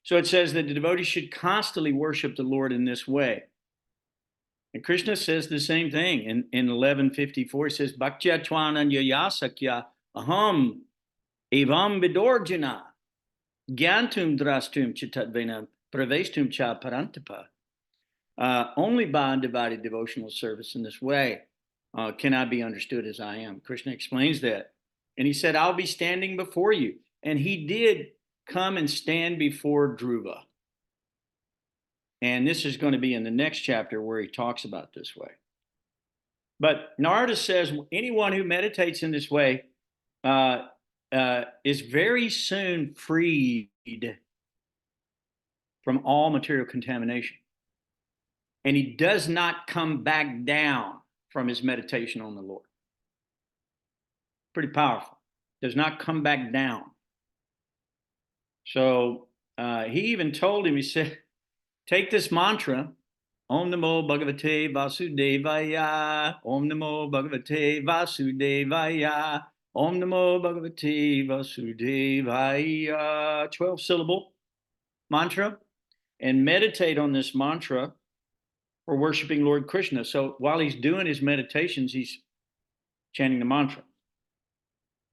so it says that the devotee should constantly worship the Lord in this way. And Krishna says the same thing in 1154. He says, Bhaktya tvananya sakya aham evam vidorjana gyantum drastum chitadvena pravestum cha parantapa. Only by undivided devotional service in this way can I be understood as I am. Krishna explains that. And he said, I'll be standing before you. And he did come and stand before Druva. And this is going to be in the next chapter where he talks about this way. But Narada says anyone who meditates in this way is very soon freed from all material contamination. And he does not come back down from his meditation on the Lord. Pretty powerful. Does not come back down. So he even told him, he said, take this mantra, Om Namo Bhagavate Vasudevaya, Om Namo Bhagavate Vasudevaya, Om Namo Bhagavate Vasudevaya, 12-syllable mantra, and meditate on this mantra for worshiping Lord Krishna. So while he's doing his meditations, he's chanting the mantra.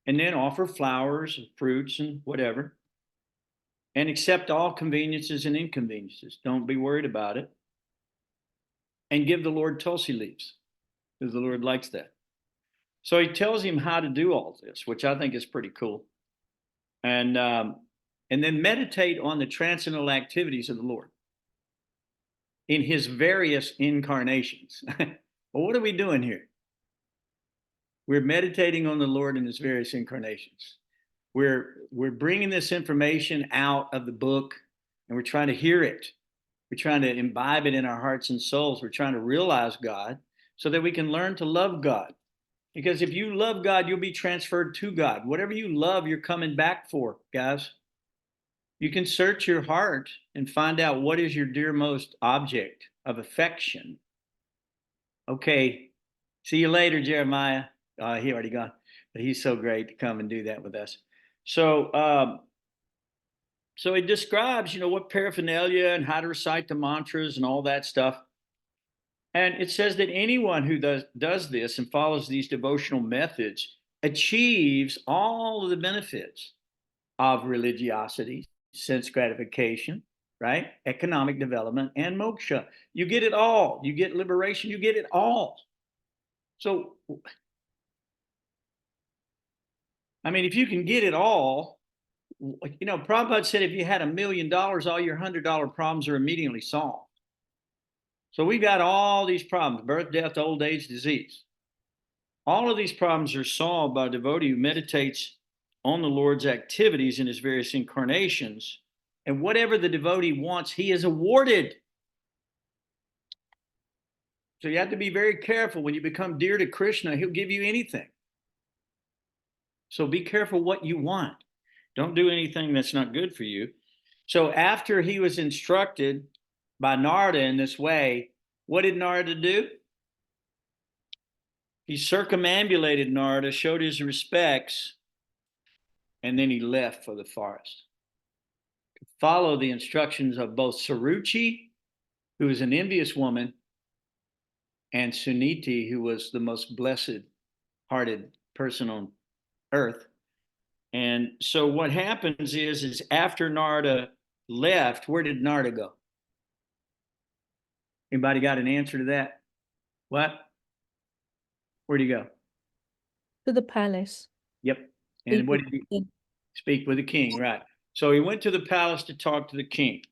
And then offer flowers and fruits and whatever. And accept all conveniences and inconveniences. Don't be worried about it. And give the Lord Tulsi leaves, because the Lord likes that. So he tells him how to do all this, which I think is pretty cool. And then meditate on the transcendental activities of the Lord in his various incarnations. Well, what are we doing here? We're meditating on the Lord in his various incarnations. We're bringing this information out of the book, and we're trying to hear it. We're trying to imbibe it in our hearts and souls. We're trying to realize God so that we can learn to love God. Because if you love God, you'll be transferred to God. Whatever you love, you're coming back for, guys. You can search your heart and find out what is your dearmost object of affection. Okay, see you later, Jeremiah. He already gone, but he's so great to come and do that with us. So, so it describes, what paraphernalia and how to recite the mantras and all that stuff. And it says that anyone who does this and follows these devotional methods achieves all of the benefits of religiosity, sense gratification, right? Economic development and moksha. You get it all. You get liberation. You get it all. So, I mean, if you can get it all, Prabhupada said if you had $1 million, all your $100 problems are immediately solved. So we've got all these problems: birth, death, old age, disease. All of these problems are solved by a devotee who meditates on the Lord's activities in his various incarnations. And whatever the devotee wants, he is awarded. So you have to be very careful. When you become dear to Krishna, he'll give you anything. So be careful what you want. Don't do anything that's not good for you. So after he was instructed by Narada in this way, what did Narada do? He circumambulated Narada, showed his respects, and then he left for the forest. Follow the instructions of both Saruchi, who was an envious woman, and Suniti, who was the most blessed-hearted person on earth. And so what happens is after Narada left, where did Narada go? Anybody got an answer to that? What? Where'd he go? To the palace. Yep. And what did he speak with the king? Right. So he went to the palace to talk to the king.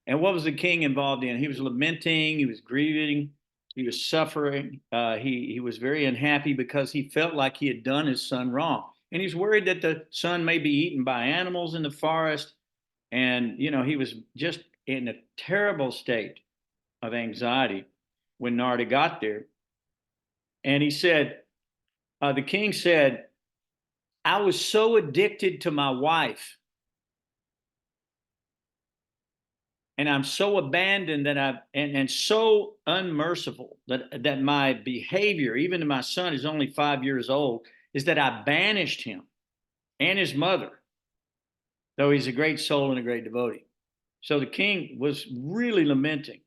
And what was the king involved in? He was lamenting, he was grieving, he was suffering. He was very unhappy because he felt like he had done his son wrong. And he's worried that the son may be eaten by animals in the forest. And, you know, he was just in a terrible state of anxiety when Narada got there. And he said, the king said, I was so addicted to my wife, and I'm so abandoned that and so unmerciful that my behavior, even to my son, is only 5 years old, is that I banished him and his mother, though he's a great soul and a great devotee. So the king was really lamenting.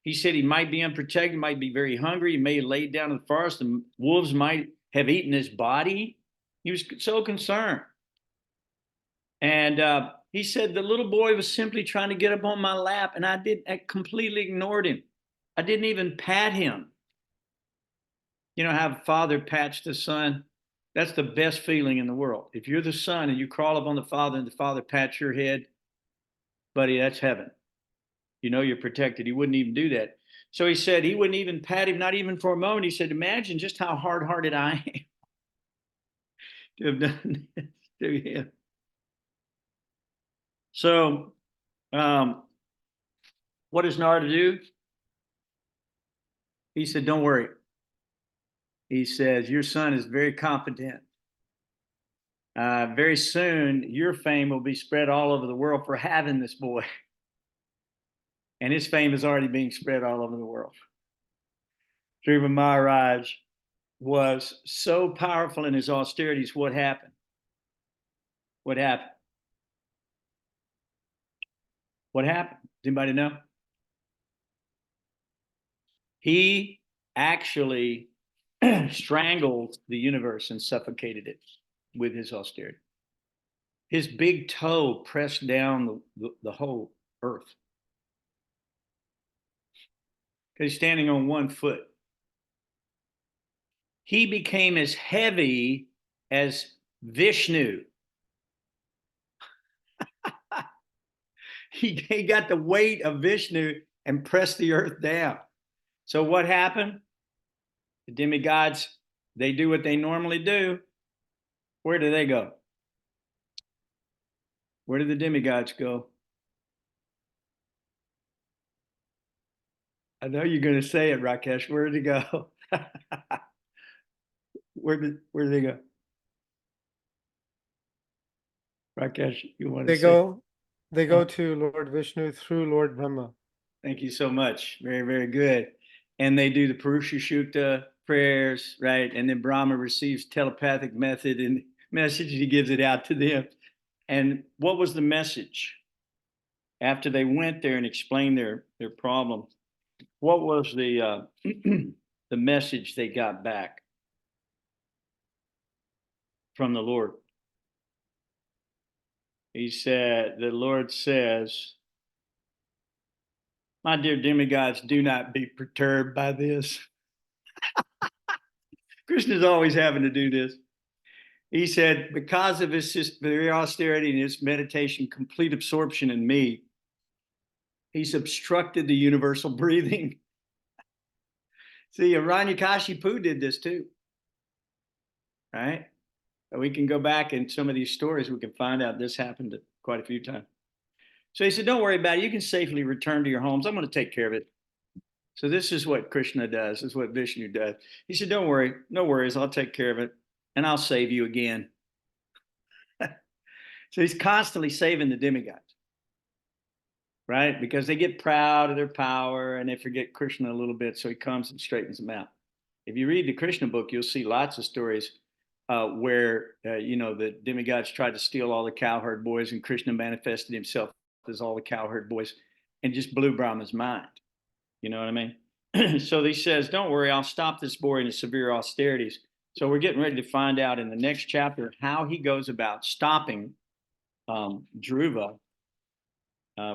He said he might be unprotected, might be very hungry. He may have laid down in the forest, and wolves might have eaten his body. He was so concerned. And he said the little boy was simply trying to get up on my lap, and I completely ignored him. I didn't even pat him. You know how a father pats the son? That's the best feeling in the world. If you're the son and you crawl up on the father and the father pats your head, buddy, that's heaven. You know you're protected. He wouldn't even do that. So he said he wouldn't even pat him, not even for a moment. He said, imagine just how hard-hearted I am to have done this to him. So what does Narada do? He said, don't worry. He says, your son is very competent. Very soon, your fame will be spread all over the world for having this boy. And his fame is already being spread all over the world. Druva Maharaj was so powerful in his austerities. What happened? What happened? What happened? Does anybody know? He actually strangled the universe and suffocated it with his austerity. His big toe pressed down the whole earth. Because he's standing on one foot. He became as heavy as Vishnu. He got the weight of Vishnu and pressed the earth down. So what happened? The demigods, they do what they normally do. Where do they go? Where do the demigods go? I know you're going to say it, Rakesh. Where did they go? Where do they go? Rakesh, you want to say? They go to Lord Vishnu through Lord Brahma. Thank you so much. Very, very good. And they do the Purusha Shukta prayers, right? And then Brahma receives telepathic message, he gives it out to them. And what was the message? After they went there and explained their problem, what was the the message they got back from the Lord? He said, the Lord says, my dear demigods, do not be perturbed by this. Krishna's always having to do this. He said, because of his very austerity and his meditation, complete absorption in me, he's obstructed the universal breathing. See, Hiranyakashipu did this too, right? We can go back in some of these stories. We can find out this happened quite a few times. So he said, don't worry about it. You can safely return to your homes. I'm going to take care of it. So this is what Krishna does. This is what Vishnu does. He said, don't worry. No worries. I'll take care of it. And I'll save you again. So he's constantly saving the demigods, right? Because they get proud of their power and they forget Krishna a little bit. So he comes and straightens them out. If you read the Krishna book, you'll see lots of stories where, the demigods tried to steal all the cowherd boys, and Krishna manifested himself as all the cowherd boys and just blew Brahma's mind. You know what I mean? So he says, don't worry, I'll stop this boy in his severe austerities. So we're getting ready to find out in the next chapter how he goes about stopping Druva,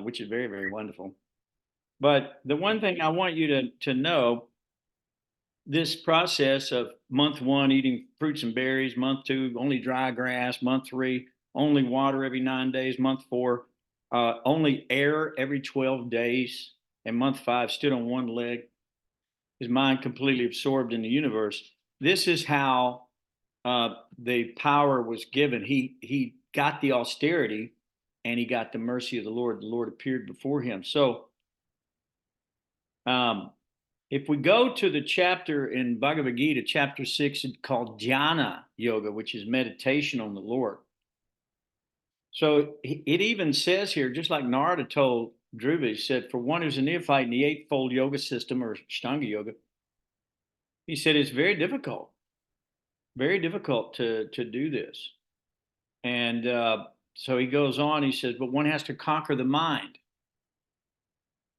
which is very, very wonderful. But the one thing I want you to know, this process of month 1, eating fruits and berries, month 2, only dry grass, month 3, only water every 9 days, month 4, only air every 12 days, and month 5, stood on one leg, his mind completely absorbed in the universe. This is how the power was given. He got the austerity, and he got the mercy of the Lord. The Lord appeared before him. So if we go to the chapter in Bhagavad Gita, chapter 6, called Jnana Yoga, which is meditation on the Lord. So it even says here, just like Narada told Druva, he said, for one who's a neophyte in the eightfold yoga system, or Ashtanga yoga, he said it's very difficult to do this. And so he goes on, he says, but one has to conquer the mind.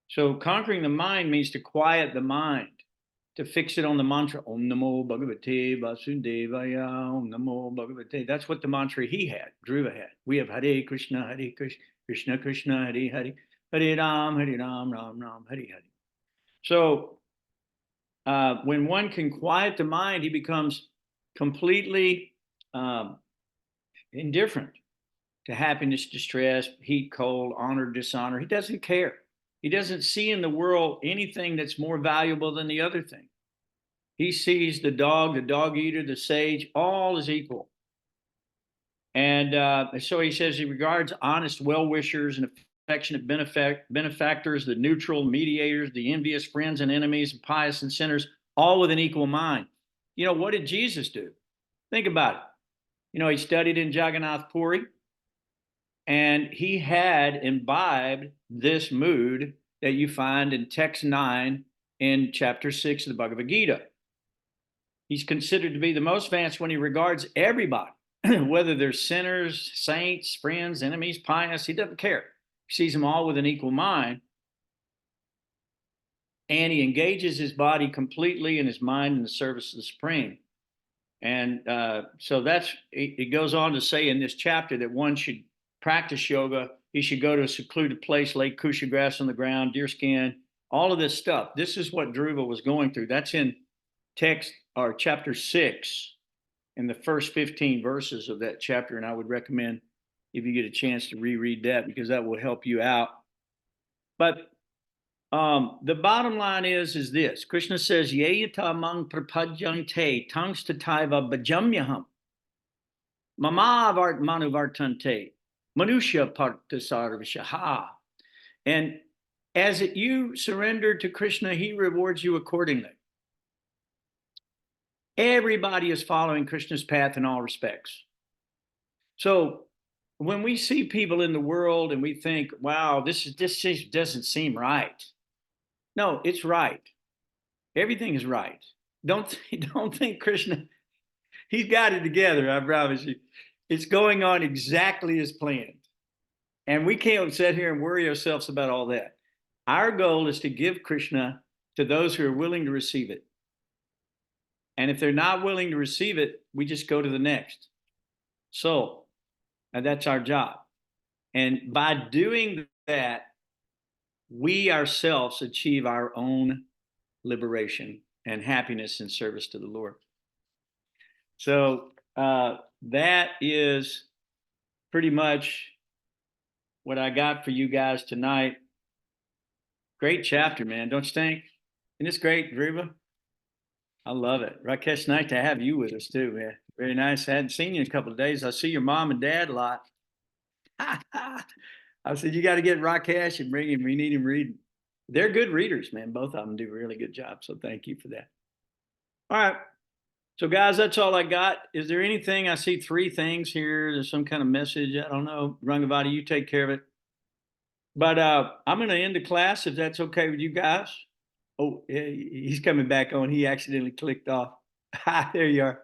So conquering the mind means to quiet the mind, to fix it on the mantra, Om Namo Bhagavate Vasudevaya, Om Namo Bhagavate. That's what the mantra he had, Druva had. We have Hare Krishna, Hare Krishna, Krishna Krishna, Hare Hare, Hare Ram, Ram Ram, Hare Hare. So when one can quiet the mind, he becomes completely indifferent to happiness, distress, heat, cold, honor, dishonor. He doesn't care. He doesn't see in the world anything that's more valuable than the other thing. He sees the dog eater, the sage, all as equal. And so he says he regards honest well-wishers and affectionate benefactors, the neutral mediators, the envious friends and enemies, and pious and sinners, all with an equal mind. What did Jesus do? Think about it. He studied in Jagannath Puri, and he had imbibed this mood that you find in text 9 in chapter 6 of the Bhagavad Gita. He's considered to be the most advanced when he regards everybody, whether they're sinners, saints, friends, enemies, pious, he doesn't care. He sees them all with an equal mind. And he engages his body completely and his mind in the service of the Supreme. And so it goes on to say in this chapter that one should practice yoga. He should go to a secluded place, lay kusha grass on the ground, deer skin, all of this stuff. This is what Druva was going through. That's in text or chapter 6 in the first 15 verses of that chapter. And I would recommend, if you get a chance, to reread that, because that will help you out. But the bottom line is this. Krishna says, Yeyata mang prapadyante tangstataiva bhajamyaham mama vart manuvartante manusya partasarvishaha. And as you surrender to Krishna, he rewards you accordingly. Everybody is following Krishna's path in all respects. So when we see people in the world and we think, wow, this doesn't seem right. No, it's right. Everything is right. Don't think Krishna, he's got it together, I promise you. It's going on exactly as planned. And we can't sit here and worry ourselves about all that. Our goal is to give Krishna to those who are willing to receive it. And if they're not willing to receive it, we just go to the next. So, and that's our job. And by doing that, we ourselves achieve our own liberation and happiness in service to the Lord. So that is pretty much what I got for you guys tonight. Great chapter, man. Don't you think? Isn't this great, Druva? I love it. Rakesh, nice to have you with us too, man. Very nice. I hadn't seen you in a couple of days. I see your mom and dad a lot. I said, you got to get Rakesh and bring him. We need him reading. They're good readers, man. Both of them do a really good job. So thank you for that. All right. So guys, that's all I got. Is there anything? I see 3 things here. There's some kind of message. I don't know. Rangavati, you take care of it. But I'm going to end the class if that's okay with you guys. Oh, he's coming back on. He accidentally clicked off. There you are.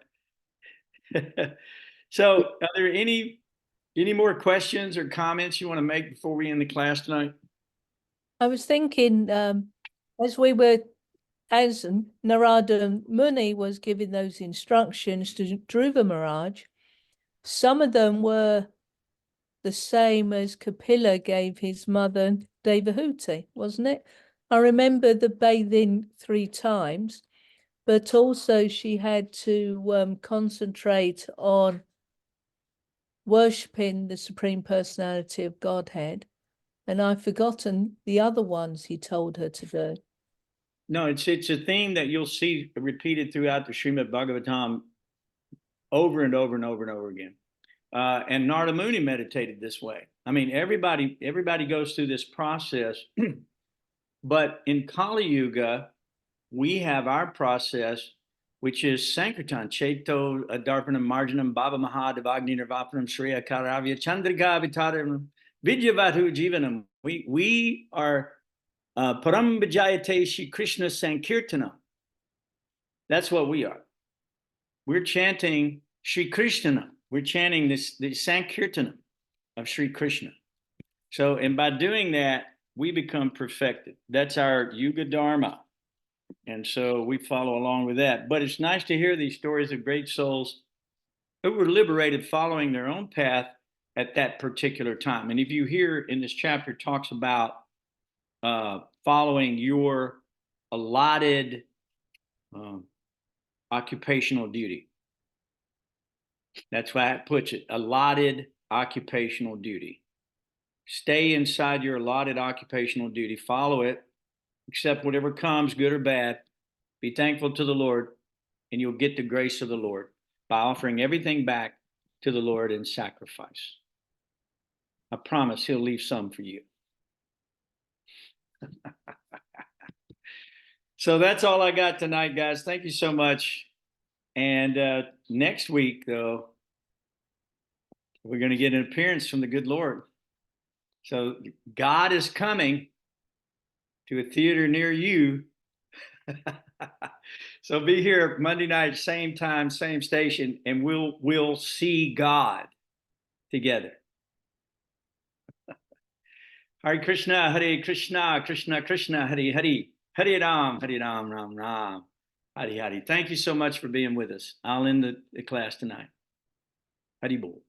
So, are there any more questions or comments you want to make before we end the class tonight? I was thinking, as Narada Muni was giving those instructions to Druva Maharaj, some of them were the same as Kapila gave his mother Devahuti, wasn't it? I remember the bathing 3 times, but also she had to concentrate on worshipping the Supreme Personality of Godhead. And I've forgotten the other ones he told her to do. No, it's a theme that you'll see repeated throughout the Srimad Bhagavatam over and over and over and over again. And Narada Muni meditated this way. I mean, everybody goes through this process, but in Kali Yuga, we have our process, which is Sankirtan, Cheto, Darpanam, Marjanam, Baba Mahadevagni, Nirvapanam, Shriya Karavya, Chandrika Vitaram, Vidyavatu Jivanam. We are Param Vijayate Shri Krishna Sankirtanam. That's what we are. We're chanting Shri Krishna. We're chanting the Sankirtanam of Shri Krishna. So, and by doing that, we become perfected. That's our Yuga Dharma. And so we follow along with that. But it's nice to hear these stories of great souls who were liberated following their own path at that particular time. And if you hear in this chapter, talks about following your allotted occupational duty. That's why it puts it, allotted occupational duty. Stay inside your allotted occupational duty, follow it, accept whatever comes, good or bad, be thankful to the Lord, and you'll get the grace of the Lord by offering everything back to the Lord in sacrifice. I promise he'll leave some for you. So that's all I got tonight, guys. Thank you so much. And next week, though, we're going to get an appearance from the good Lord. So God is coming to a theater near you. So be here Monday night, same time, same station, and we'll see God together. Hare Krishna, Krishna Krishna, Hare Hare, Hare Ram, Ram Ram, Hare Hare. Thank you so much for being with us. I'll end the class tonight. Hare Bol.